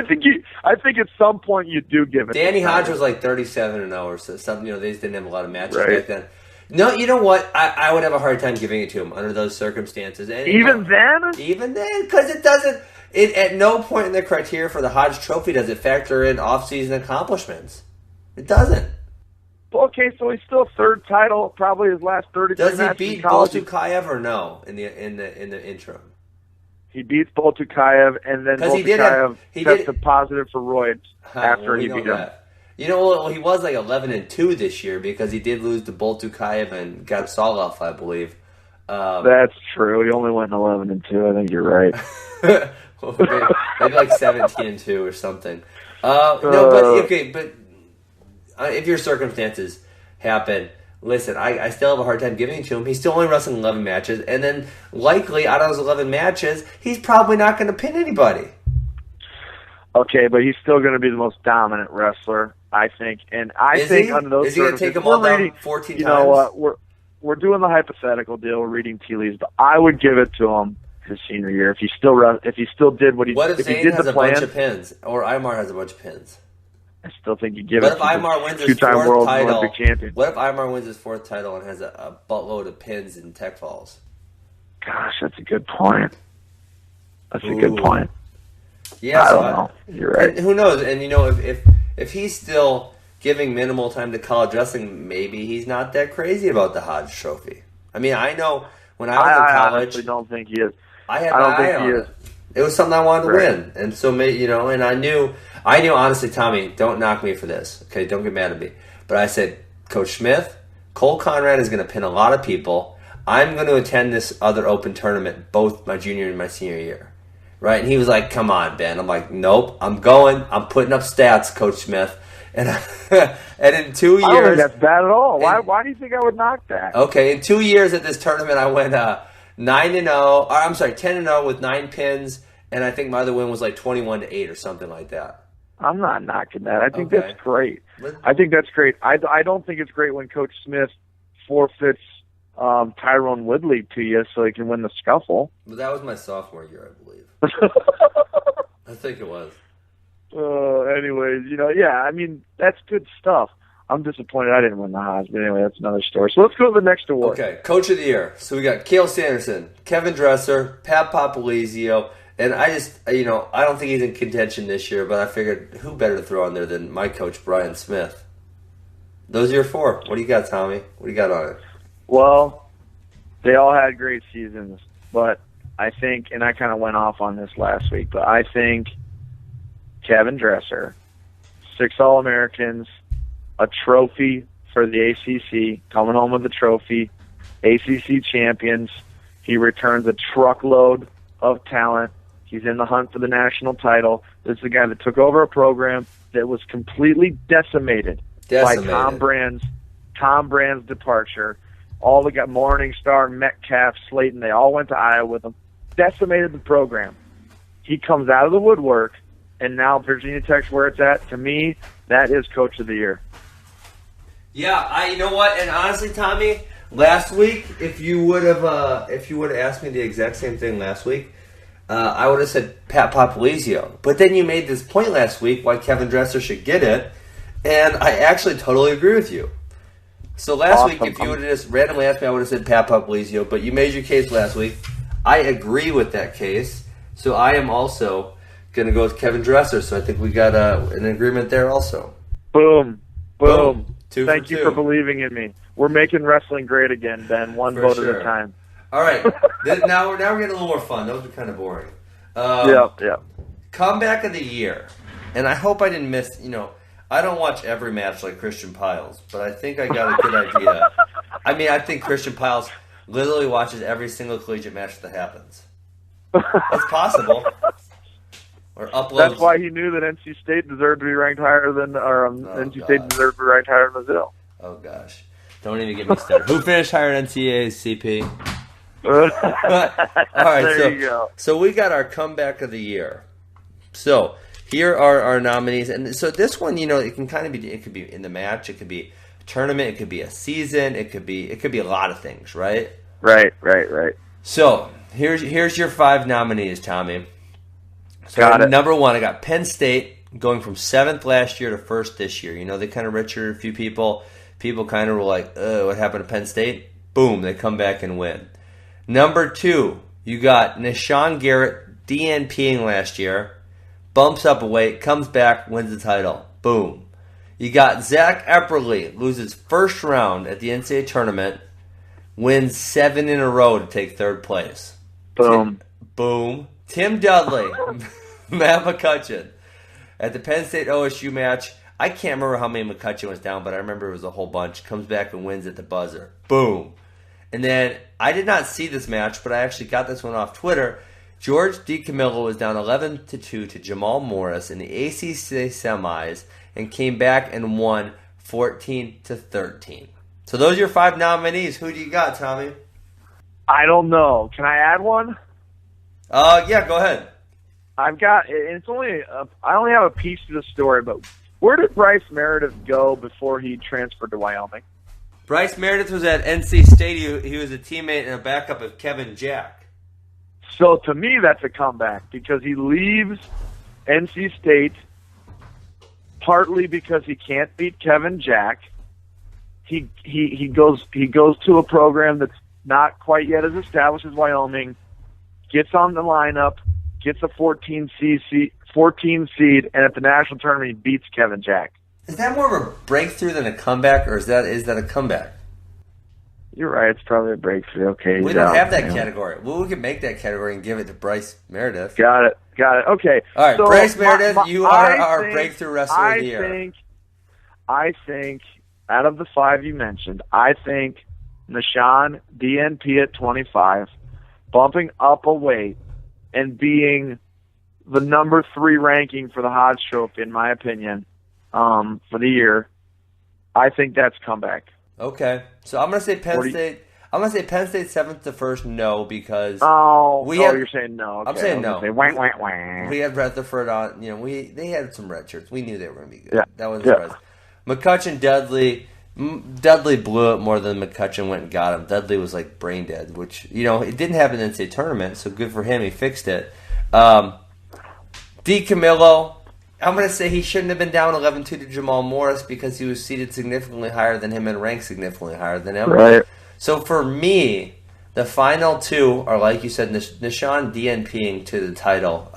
think at some point you do give it. Danny Hodge was like 37-0 or so. Something, they just didn't have a lot of matches back then. No, you know what? I would have a hard time giving it to him under those circumstances. And, Even then, because it doesn't. At no point in the criteria for the Hodge Trophy does it factor in off-season accomplishments. It doesn't. Okay, so he's still 3rd title, probably his last 33 Does he matches beat in college. Boltukayev or no in the interim? He beats Boltukayev, and then Boltukayev tested positive for roids after he beat him. You know, well, he was like 11-2 this year because he did lose to Boltukayev and got Soloff, I believe. That's true. He only went 11-2. I think you're right. maybe like 17-2 or something. No, but if your circumstances happen, listen, I still have a hard time giving it to him. He's still only wrestling 11 matches, and then likely out of those 11 matches, he's probably not going to pin anybody. Okay, but he's still going to be the most dominant wrestler, I think. And I think under those circumstances, is he going to take them all down 14 times? You know what? We're doing the hypothetical deal. We're reading tea leaves, but I would give it to him his senior year if he still did what he. What if he Zane did has the a plan, bunch of pins, or Imar has a bunch of pins? I still think you give What it if to Imar the wins his 2-time 4th world title? Olympic champion. What if Imar wins his 4th title and has a buttload of pins and tech falls? Gosh, that's a good point. That's a good point. Yeah, I don't know. You're right. And who knows? And if he's still giving minimal time to college wrestling, maybe he's not that crazy about the Hodge Trophy. I mean, I know when I was in college, I honestly don't think he is. I don't think he is. It was something I wanted to win, and so and I knew honestly, Tommy, don't knock me for this, okay? Don't get mad at me, but I said, Coach Smith, Cole Conrad is going to pin a lot of people. I'm going to attend this other open tournament both my junior and my senior year, right? And he was like, "Come on, Ben." I'm like, "Nope, I'm going. I'm putting up stats, Coach Smith." And and in 2 years, I don't think that's bad at all. Why do you think I would knock that? Okay, in 2 years at this tournament, I went 9-0. I'm sorry, 10-0 with 9 pins, and I think my other win was like 21-8 or something like that. I'm not knocking that. I think that's great. I think that's great. I don't think it's great when Coach Smith forfeits Tyrone Woodley to you so he can win the scuffle. But that was my sophomore year, I believe. I think it was. Anyways, I mean, that's good stuff. I'm disappointed I didn't win the Hodge, but anyway, that's another story. So let's go to the next award. Okay, Coach of the Year. So we got Cale Sanderson, Kevin Dresser, Pat Popolizio, and I just, I don't think he's in contention this year, but I figured who better to throw on there than my coach, Brian Smith. Those are your 4. What do you got, Tommy? What do you got on it? Well, they all had great seasons, but I think, and I kind of went off on this last week, but I think Kevin Dresser, 6 All-Americans, a trophy for the ACC, coming home with a trophy, ACC champions. He returns a truckload of talent. He's in the hunt for the national title. This is a guy that took over a program that was completely decimated. By Tom Brand's departure. All the guys, Morningstar, Metcalf, Slayton, they all went to Iowa with him. Decimated the program. He comes out of the woodwork, and now Virginia Tech's where it's at. To me, that is Coach of the Year. Yeah, you know what? And honestly, Tommy, last week, if you would have asked me the exact same thing last week, I would have said Pat Popolizio. But then you made this point last week why Kevin Dresser should get it, and I actually totally agree with you. So last week, if you would have just randomly asked me, I would have said Pat Popolizio. But you made your case last week. I agree with that case. So I am also going to go with Kevin Dresser. So I think we got an agreement there also. Boom. Boom. Thank you for believing in me. We're making wrestling great again, Ben. One vote at a time. All right. Now we're getting a little more fun. Those were kind of boring. Yeah. Comeback of the year. And I hope I didn't miss, I don't watch every match like Christian Piles, but I think I got a good idea. I mean, I think Christian Piles literally watches every single collegiate match that happens. That's possible. Or uploads. That's why he knew that NC State deserved to be ranked higher than, NC State deserved to be ranked higher than Brazil. Oh, gosh. Don't even get me started. Who finished higher than NCAA, CP? All right, there you go. So we got our comeback of the year. So here are our nominees, and so this one, it can kind of be. It could be in the match, it could be a tournament, it could be a season, it could be a lot of things, right? Right. So here's your 5 nominees, Tommy. So Got it. Number 1, I got Penn State going from 7th last year to 1st this year. They kind of richer a few people. People kind of were like, what happened to Penn State? Boom, they come back and win. Number 2, you got Nishan Garrett DNPing last year, bumps up a weight, comes back, wins the title. Boom. You got Zach Epperly, loses first round at the NCAA tournament, wins 7 in a row to take 3rd place. Boom. Boom. Tim Dudley, Matt McCutcheon, at the Penn State OSU match. I can't remember how many McCutcheon was down, but I remember it was a whole bunch. Comes back and wins at the buzzer. Boom. And then I did not see this match, but I actually got this one off Twitter. George DiCamillo was down 11-2 to Jamal Morris in the ACC semis and came back and won 14-13. So those are your 5 nominees. Who do you got, Tommy? I don't know. Can I add one? Yeah, go ahead. I've got. It's only. I only have a piece of the story, but where did Bryce Meredith go before he transferred to Wyoming? Bryce Meredith was at NC State. He was a teammate and a backup of Kevin Jack. So to me, that's a comeback because he leaves NC State partly because he can't beat Kevin Jack. He goes to a program that's not quite yet as established as Wyoming. Gets on the lineup, gets a 14 seed, and at the national tournament he beats Kevin Jack. Is that more of a breakthrough than a comeback, or is that a comeback? You're right. It's probably a breakthrough. Okay, we don't have that category. Well, we could make that category and give it to Bryce Meredith. Got it. Okay. All right, so Bryce Meredith, you are our breakthrough wrestler of the year. I think out of the 5 you mentioned, I think Nishan DNP at 25. Bumping up a weight and being the number 3 ranking for the Hodge Trophy, in my opinion, for the year, I think that's comeback. Okay, so I'm gonna say Penn State. I'm gonna say Penn State 7th to 1st. No, because you're saying no. Okay. I'm saying no. We had Rutherford on. They had some red shirts. We knew they were gonna be good. Yeah. That was surprising. McCutcheon, Dudley blew it more than McCutcheon went and got him. Dudley was like brain dead, which, it didn't happen in the NCAA tournament, so good for him. He fixed it. DiCamillo, I'm going to say he shouldn't have been down 11-2 to Jamal Morris because he was seated significantly higher than him and ranked significantly higher than him. Right. So for me, the final 2 are, like you said, Nishan DNPing to the title.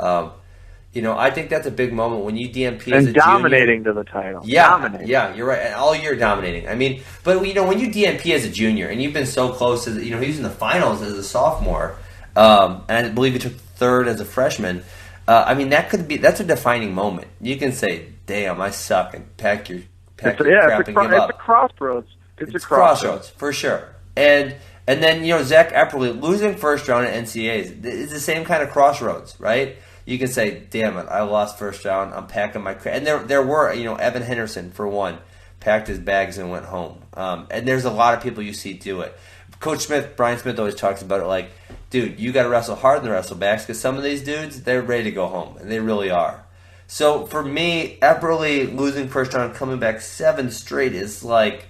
I think that's a big moment when you DNP as a dominating junior. To the title. Yeah, you're right. All year dominating. I mean, but when you DNP as a junior and you've been so close to, he was in the finals as a sophomore, and I believe he took 3rd as a freshman. That's a defining moment. You can say, "Damn, I suck," and pack your crap and give up. It's a crossroads. It's a crossroads for sure. And then Zach Epperly losing first round at NCAAs is the same kind of crossroads, right? You can say, damn it, I lost first round. I'm packing my crap. And there were, Evan Henderson, for one, packed his bags and went home. And there's a lot of people you see do it. Coach Brian Smith always talks about it like, dude, you got to wrestle hard in the wrestlebacks because some of these dudes, they're ready to go home. And they really are. So for me, Epperly losing first round, coming back 7 straight is like,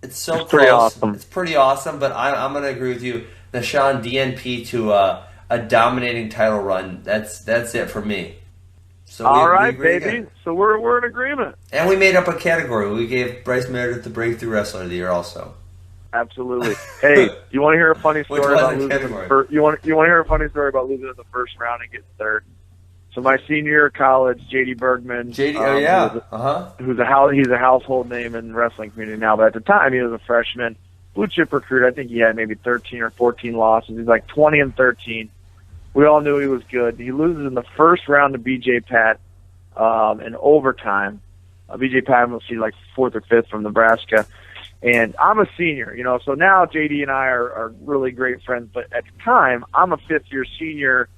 it's so close. Pretty awesome. It's pretty awesome, but I'm going to agree with you. Nishan DNP to a dominating title run. That's it for me. So all right, baby. Again. So we're in agreement. And we made up a category. We gave Bryce Meredith the breakthrough wrestler of the year also. Absolutely. Hey, you want to hear a funny story about losing? You want to hear a funny story about losing in the first round and getting 3rd? So my senior year of college, J.D. Bergman. Who's he's a household name in the wrestling community now, but at the time he was a freshman. blue chip recruit. I think he had maybe 13 or 14 losses. He's like 20-13. We all knew he was good. He loses in the first round to B.J. Pat in overtime. B.J. Pat will see like 4th or 5th from Nebraska. And I'm a senior, so now JD and I are really great friends. But at the time, I'm a 5th-year senior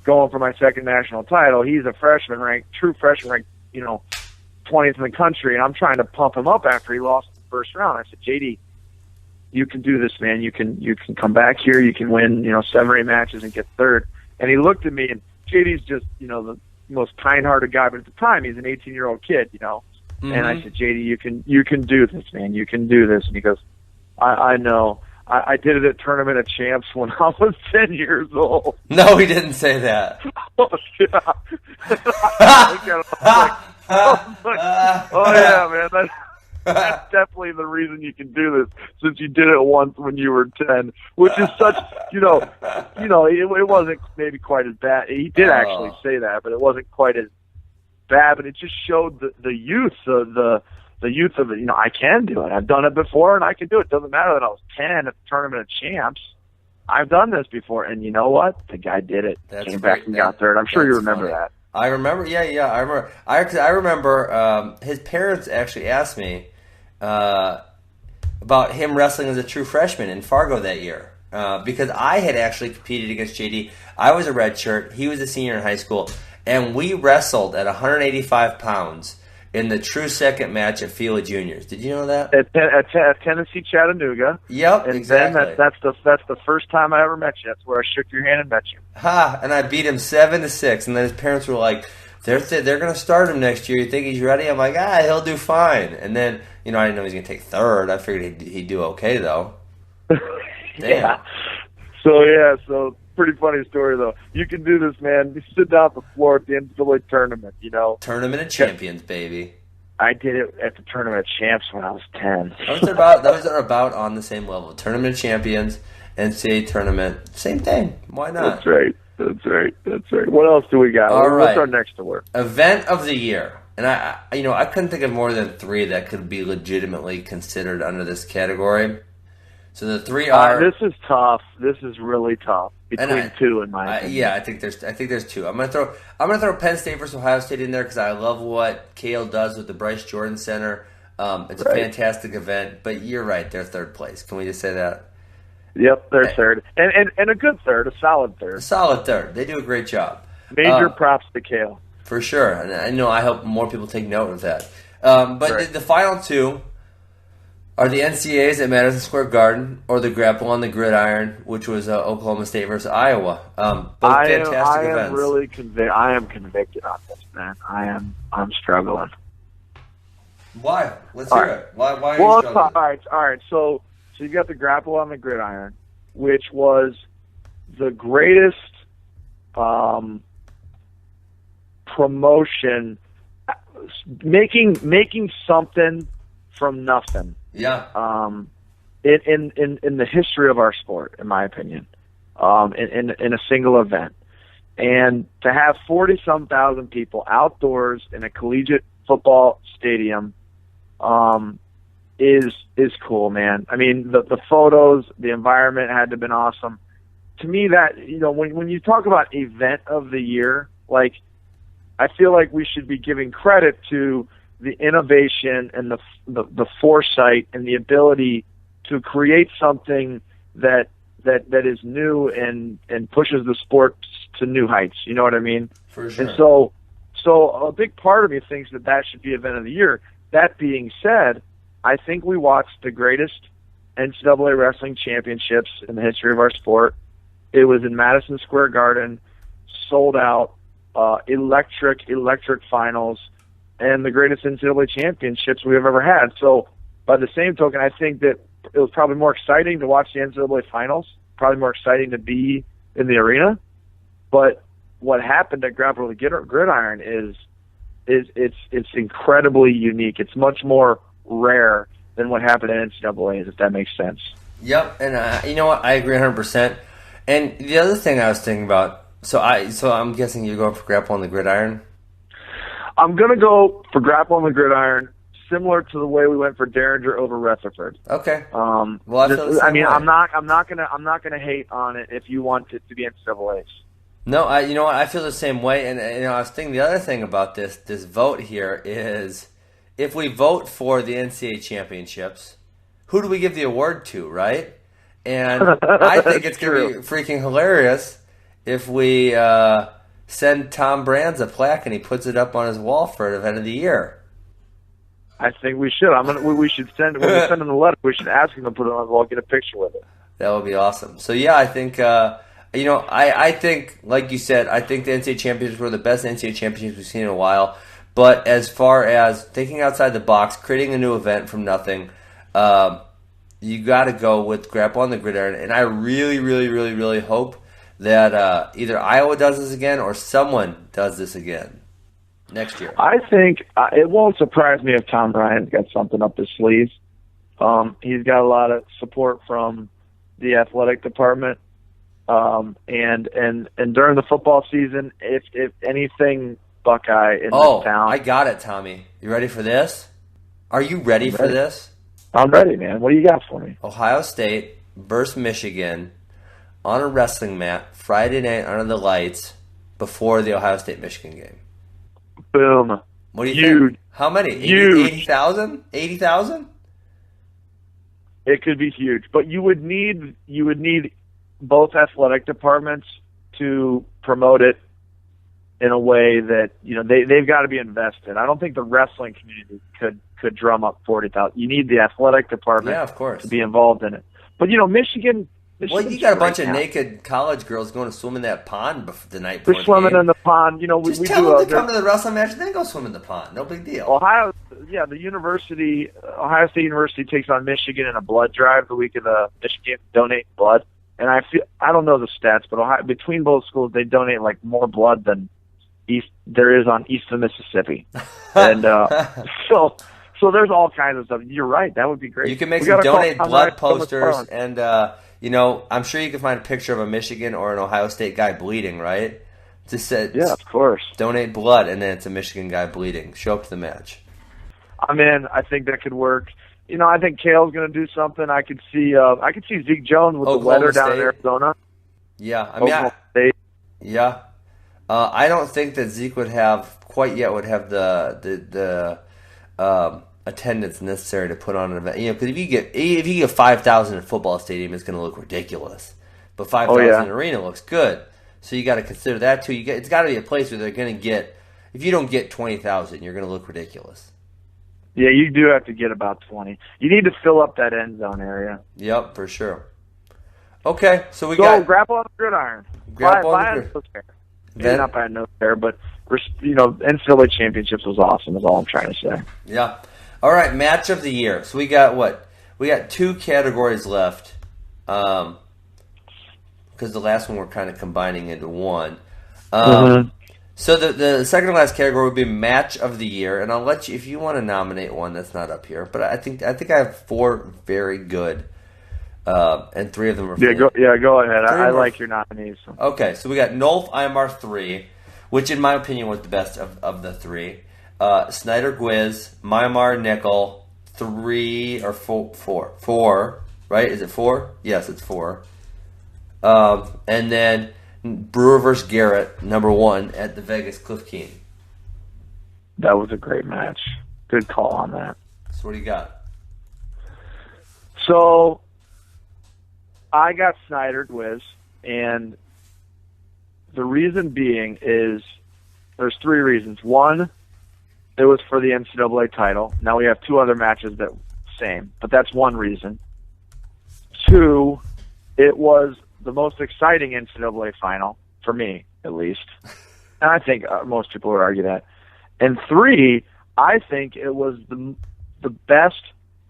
going for my 2nd national title. He's a freshman true freshman ranked, 20th in the country. And I'm trying to pump him up after he lost in the first round. I said, JD, you can do this, man. You can come back here. You can win, 7 or 8 matches and get 3rd. And he looked at me, and JD's just, the most kind-hearted guy. But at the time, he's an 18-year-old kid, Mm-hmm. And I said, JD, you can do this, man. You can do this. And he goes, I know. I did it at Tournament of Champs when I was 10 years old. No, he didn't say that. Oh, yeah. Oh, yeah, man. That's definitely the reason you can do this, since you did it once when you were 10, which is such, it wasn't maybe quite as bad. He did actually say that, but it wasn't quite as bad, but it just showed the youth of the youth of it. I can do it. I've done it before, and I can do it. Doesn't matter that I was 10 at the Tournament of Champs. I've done this before, and you know what? The guy did it. Came back and got 3rd. I'm sure you remember that. I remember. Yeah, I remember. I remember. His parents actually asked me about him wrestling as a true freshman in Fargo that year, because I had actually competed against JD. I was a redshirt. He was a senior in high school. And we wrestled at 185 pounds in the true second match at Fila Juniors. Did you know that? At Tennessee Chattanooga. Yep, and exactly. Then that's the first time I ever met you. That's where I shook your hand and met you. And I beat him 7-6. And then his parents were like, they're going to start him next year. You think he's ready? I'm like, he'll do fine. And then, I didn't know he was going to take 3rd. I figured he'd do okay, though. Yeah. So pretty funny story, though. You can do this, man. You sit down at the floor at the NCAA tournament, Tournament of Champions, baby. I did it at the Tournament of Champs when I was 10. That was about on the same level. Tournament of Champions, NCAA tournament, same thing. Why not? That's right. What else do we got? What's our next award? Event of the year. And I couldn't think of more than 3 that could be legitimately considered under this category. So the 3 are. This is tough. This is really tough. Between 2, in my opinion. Yeah, I think there's 2. I'm gonna throw Penn State versus Ohio State in there because I love what Cale does with the Bryce Jordan Center. It's a fantastic event. But you're right, they're 3rd place. Can we just say that? Yep, they're 3rd, and a good 3rd, a solid 3rd. A solid 3rd. They do a great job. Major props to Cale. For sure, and I hope more people take note of that. But the final 2 are the NCAAs at Madison Square Garden, or the Grapple on the Gridiron, which was Oklahoma State versus Iowa. Both fantastic events. Am really I am convicted on this, man. I'm struggling. Why? Let's hear it. Why are you struggling? All right. So you got the Grapple on the Gridiron, which was the greatest promotion, making something from nothing. Yeah. In the history of our sport, in my opinion, in a single event, and to have 40-some thousand people outdoors in a collegiate football stadium, is cool, man. I mean, the photos, the environment had to have been awesome. To me, that when you talk about event of the year, like, I feel like we should be giving credit to the innovation and the foresight and the ability to create something that is new and pushes the sport to new heights. You know what I mean? For sure. And so a big part of me thinks that should be event of the year. That being said, I think we watched the greatest NCAA wrestling championships in the history of our sport. It was in Madison Square Garden, sold out, electric finals, and the greatest NCAA championships we have ever had. So by the same token, I think that it was probably more exciting to watch the NCAA finals, probably more exciting to be in the arena. But what happened at Grapple the Gridiron is it's incredibly unique. It's much more rare than what happened at NCAAs, if that makes sense. Yep, and you know what? I agree 100%. And the other thing I was thinking about, so I'm guessing you're going for Grapple on the Gridiron? I'm going to go for Grapple on the Gridiron similar to the way we went for Derringer over Rutherford. Okay. Well, I feel the same way. I'm not gonna hate on it if you want it to be NCAA's. No, you know what? I feel the same way, and I was thinking the other thing about this vote here is, if we vote for the NCAA championships, who do we give the award to, right? And I think it's going to be freaking hilarious if we send Tom Brands a plaque and he puts it up on his wall for the event of the year. I think we should. We should send when we send him the letter. We should ask him to put it on his wall, get a picture with it. That would be awesome. So yeah, I think I think, like you said, I think the NCAA championships were the best NCAA championships we've seen in a while. But as far as thinking outside the box, creating a new event from nothing, you got to go with Grapple on the Gridiron. And I really, really, really, really hope that either Iowa does this again or someone does this again next year. I think it won't surprise me if Tom Bryant's got something up his sleeve. He's got a lot of support from the athletic department. And during the football season, if anything Buckeye in this town. I got it, Tommy. You ready for this? Are you ready for this? I'm ready, man. What do you got for me? Ohio State versus Michigan on a wrestling mat Friday night under the lights before the Ohio State-Michigan game. Boom. What do you think? How many? 80,000? 80,000? It could be huge, but you would need both athletic departments to promote it in a way that, they've got to be invested. I don't think the wrestling community could drum up 40,000. You need the athletic department, of course, to be involved in it. But Michigan. Well, you got a bunch of naked college girls going to swim in that pond the night before. They're swimming in the pond. Just we tell do them to come to the wrestling match and then go swim in the pond. No big deal. Ohio State University takes on Michigan in a blood drive the week of the Michigan donate blood. And I don't know the stats, but between both schools, they donate like more blood than there is on Eastern Mississippi. And so there's all kinds of stuff. You're right. That would be great. You can make some donate blood posters, and I'm sure you can find a picture of a Michigan or an Ohio State guy bleeding, right? Yeah, of course. Donate blood, and then it's a Michigan guy bleeding. Show up to the match. I'm in. I think that could work. I think Kale's going to do something. I could see Zeke Jones with the weather down in Arizona. Yeah, yeah. I don't think that Zeke would have the attendance necessary to put on an event. Because if you get 5,000 in a football stadium, it's going to look ridiculous. But 5,000 in an arena looks good. So you got to consider that too. It's got to be a place where they're going to get. If you don't get 20,000, you're going to look ridiculous. Yeah, you do have to get about 20. You need to fill up that end zone area. Yep, for sure. Okay, so we got Grapple on the Gridiron. Grapple on the Gridiron. Maybe not by no fair, but NCAA championships was awesome. Is all I'm trying to say. Yeah. All right, match of the year. So we got what? We got two categories left, because the last one we're kind of combining into one. So the second to last category would be match of the year, and I'll let you, if you want to nominate one that's not up here. But I think I have four very good, and three of them are. Go ahead. I like your nominees. Okay, so we got Nolf Imar 3, which in my opinion was the best of the three. Snyder Gwiz, Myanmar Nickel, 3 or 4, right? Is it 4? Yes, it's 4. And then Brewer versus Garrett, number 1 at the Vegas Cliff Keen. That was a great match. Good call on that. So what do you got? So I got Snyder Gwiz, and the reason being is there's 3 reasons. 1, it was for the NCAA title. Now we have 2 other matches that same, but that's one reason. 2, it was the most exciting NCAA final, for me, at least. And I think most people would argue that. And 3, I think it was the best,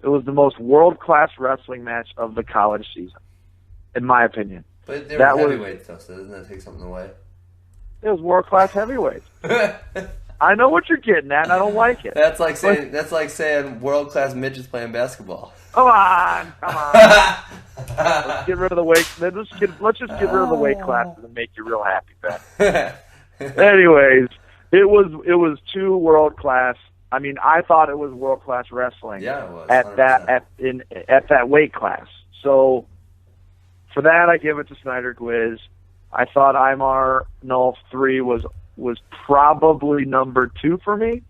it was the most world-class wrestling match of the college season, in my opinion. But they were heavyweights, though, so doesn't that take something away? It was world-class heavyweights. I know what you're getting at, and I don't like it. That's like saying world-class midgets playing basketball. Come on. Let's get rid of the weight. Let's just get rid of the weight classes and make you real happy, Ben. Anyways, it was 2 world-class I mean, I thought it was world-class wrestling. Yeah, it was. At 100%. at that weight class. So for that, I give it to Snyder Gwiz. I thought Imar Nolf 3 was probably number 2 for me.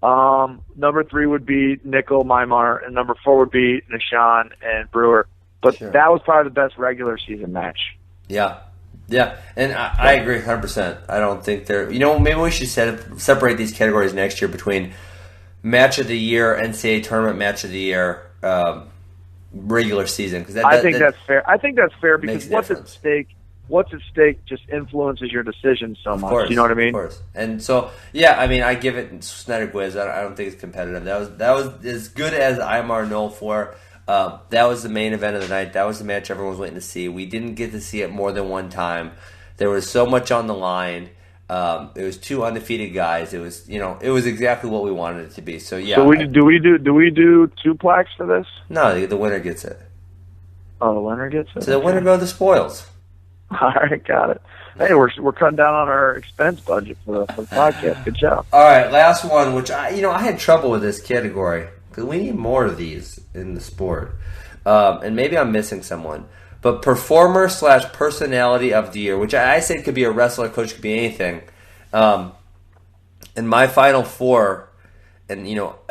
Number 3 would be Nickel Mymar, and number 4 would be Nishan and Brewer. But that was probably the best regular season match. Yeah. Yeah, and I agree 100%. I don't think they're... You know, maybe we should separate these categories next year between Match of the Year, NCAA Tournament Match of the Year, regular season. Cause I think that's fair. I think that's fair because what's at stake just influences your decision so much. Course, you know what I mean? Of course. And so, yeah, I mean, I give it Snyder Gwiz. I don't think it's competitive. That was as good as Imar Knoll for. That was the main event of the night. That was the match everyone was waiting to see. We didn't get to see it more than one time. There was so much on the line. It was 2 undefeated guys. It was, it was exactly what we wanted it to be. So yeah. So do we do 2 plaques for this? No, the winner gets it. Oh, the winner gets it. So the winner go the spoils. All right, got it. Hey, we're cutting down on our expense budget for the podcast. Good job. All right, last one, which I had trouble with this category because we need more of these in the sport, and maybe I'm missing someone. But performer/personality of the year, which I say could be a wrestler, coach, could be anything. And my final 4, and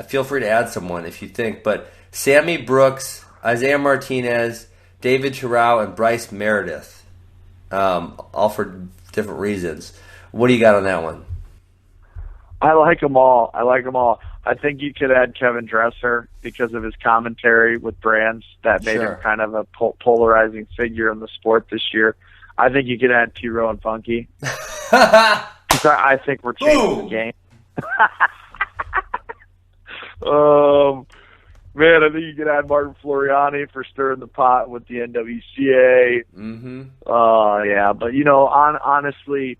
feel free to add someone if you think, but Sammy Brooks, Isaiah Martinez, David Terrell, and Bryce Meredith. All for different reasons. What do you got on that one? I like them all. I think you could add Kevin Dresser because of his commentary with brands that made him kind of a polarizing figure in the sport this year. I think you could add T-Row and Funky. I think we're changing the game. Man, I think you could add Martin Floriani for stirring the pot with the NWCA. Mm-hmm. Yeah, but honestly,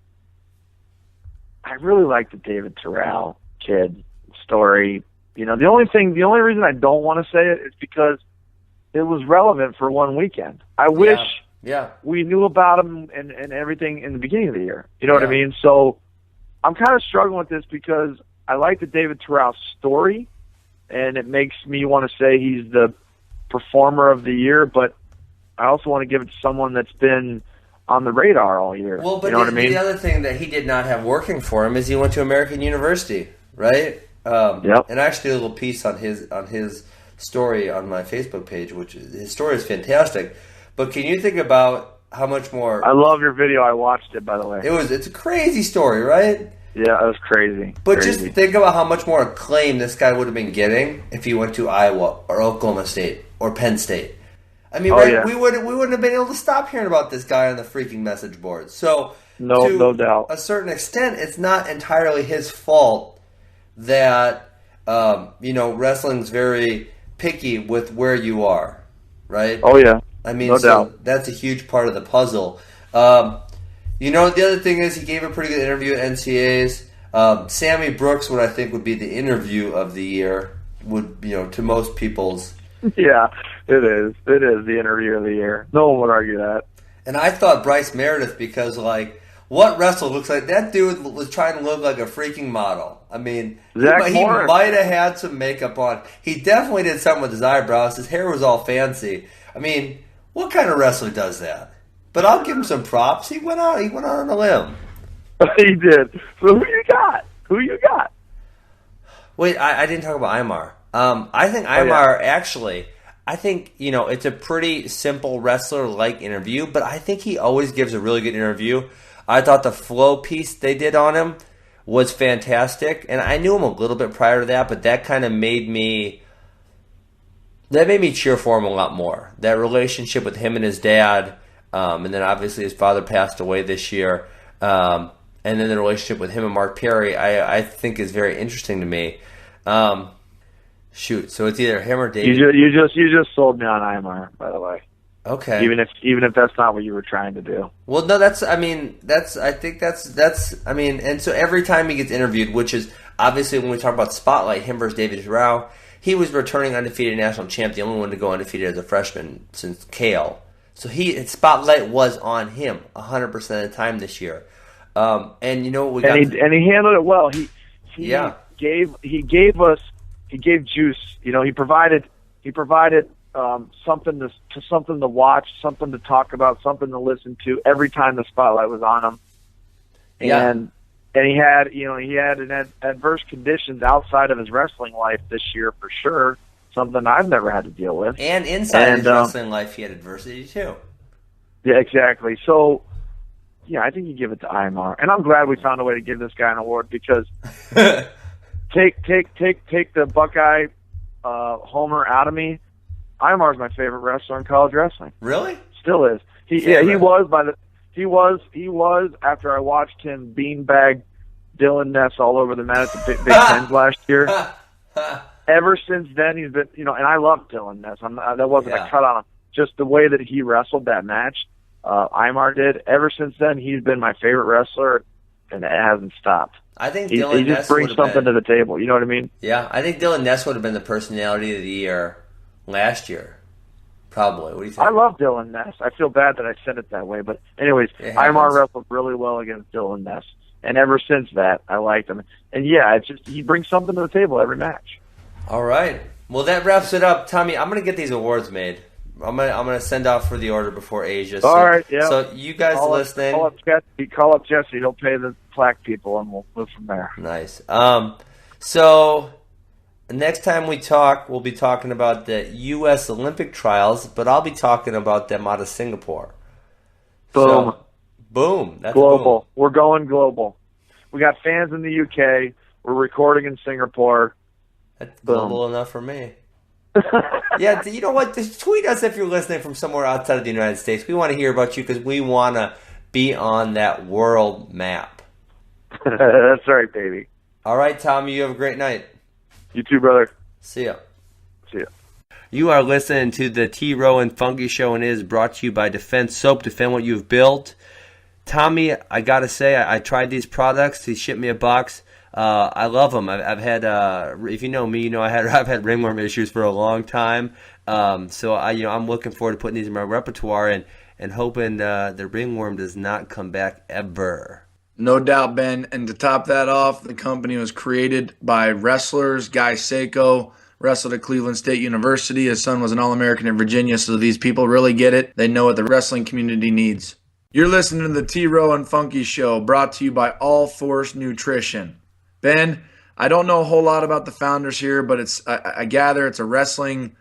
I really like the David Terrell kid story. The only reason I don't want to say it is because it was relevant for one weekend. I wish we knew about him and everything in the beginning of the year. You know what I mean? So I'm kind of struggling with this because I like the David Terrell story. And it makes me want to say he's the performer of the year, but I also want to give it to someone that's been on the radar all year. Well, but you know what I mean? The other thing that he did not have working for him is he went to American University, right? Yep. And I actually did a little piece on his story on my Facebook page, which his story is fantastic. But can you think about how much more? I love your video. I watched it, by the way. It's a crazy story, right? Yeah, it was crazy. But just think about how much more acclaim this guy would have been getting if he went to Iowa or Oklahoma State or Penn State. I mean, we wouldn't have been able to stop hearing about this guy on the freaking message boards. So, no doubt. A certain extent, it's not entirely his fault that wrestling's very picky with where you are, right? Oh yeah. I mean, doubt. That's a huge part of the puzzle. The other thing is he gave a pretty good interview at NCAAs. Sammy Brooks, what I think would be the interview of the year, would to most people's. Yeah, it is. It is the interview of the year. No one would argue that. And I thought Bryce Meredith because what wrestler looks like that dude was trying to look like a freaking model. I mean, he might have had some makeup on. He definitely did something with his eyebrows. His hair was all fancy. I mean, what kind of wrestler does that? But I'll give him some props. He went out on a limb. He did. So who you got? Wait, I didn't talk about Imar. I think Imar actually. I think it's a pretty simple wrestler-like interview, but I think he always gives a really good interview. I thought the flow piece they did on him was fantastic, and I knew him a little bit prior to that, but that kind of made me cheer for him a lot more. That relationship with him and his dad. And then obviously his father passed away this year. And then the relationship with him and Mark Perry, I think is very interesting to me. So it's either him or David. You just sold me on Imar, by the way. Okay. Even if that's not what you were trying to do. Well, no, and so every time he gets interviewed, which is obviously when we talk about Spotlight, him versus David Terrell, he was returning undefeated national champ, the only one to go undefeated as a freshman since Kale. So his spotlight was on him 100% of the time this year, and we got. And he handled it well. He gave juice. You know, he provided something to watch, something to talk about, something to listen to every time the spotlight was on him. Yeah. And he had adverse conditions outside of his wrestling life this year for sure. Something I've never had to deal with. And inside his wrestling life, he had adversity too. Yeah, exactly. So, yeah, I think you give it to Imar, and I'm glad we found a way to give this guy an award because take the Buckeye homer out of me. Imar's my favorite wrestler in college wrestling. Really? Still is. He was after I watched him beanbag Dylan Ness all over the mat at the Big Ten last year. Ever since then, he's been, and I love Dylan Ness. That wasn't a cut on him. Just the way that he wrestled that match, Imar did. Ever since then, he's been my favorite wrestler, and it hasn't stopped. I think he just brings something to the table. You know what I mean? Yeah, I think Dylan Ness would have been the personality of the year last year. Probably. What do you think? I love Dylan Ness. I feel bad that I said it that way, but anyways, Imar wrestled really well against Dylan Ness, and ever since that, I liked him. And yeah, it's just he brings something to the table every match. All right. Well, that wraps it up, Tommy. I'm gonna get these awards made. I'm gonna send off for the order before Asia. All right. Yeah. So you guys listening? Call up Jesse. He'll pay the plaque people, and we'll move from there. Nice. So next time we talk, we'll be talking about the U.S. Olympic trials, but I'll be talking about them out of Singapore. Boom. So, boom. That's global. Boom. We're going global. We got fans in the UK. We're recording in Singapore. That's global enough for me. Yeah, you know what? Just tweet us if you're listening from somewhere outside of the United States. We want to hear about you because we want to be on that world map. That's right, baby. All right, Tommy, you have a great night. You too, brother. See ya. See ya. You are listening to the T-Row and Funky Show, and it is brought to you by Defense Soap. Defend what you've built. Tommy, I got to say, I tried these products. He shipped me a box. I love them. I've had, if you know me, you know I've had ringworm issues for a long time. So I'm looking forward to putting these in my repertoire and hoping the ringworm does not come back ever. No doubt, Ben. And to top that off, the company was created by wrestlers. Guy Seiko wrestled at Cleveland State University. His son was an All-American in Virginia, so these people really get it. They know what the wrestling community needs. You're listening to the T-Row and Funky Show, brought to you by All Force Nutrition. Ben, I don't know a whole lot about the founders here, but I gather it's a wrestling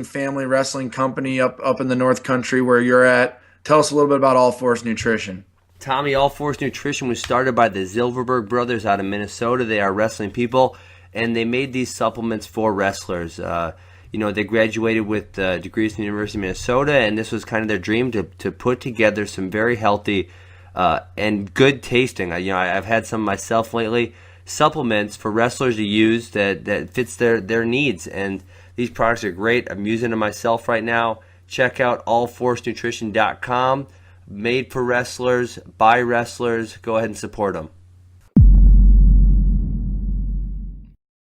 family, wrestling company up in the North Country where you're at. Tell us a little bit about All Force Nutrition. Tommy, All Force Nutrition was started by the Zilverberg brothers out of Minnesota. They are wrestling people, and they made these supplements for wrestlers. They graduated with degrees from the University of Minnesota, and this was kind of their dream to put together some very healthy and good tasting. I've had some myself lately. Supplements for wrestlers to use that fits their needs, and these products are great. I'm using them myself right now. Check out allforcenutrition.com. Made for wrestlers, by wrestlers. Go ahead and support them.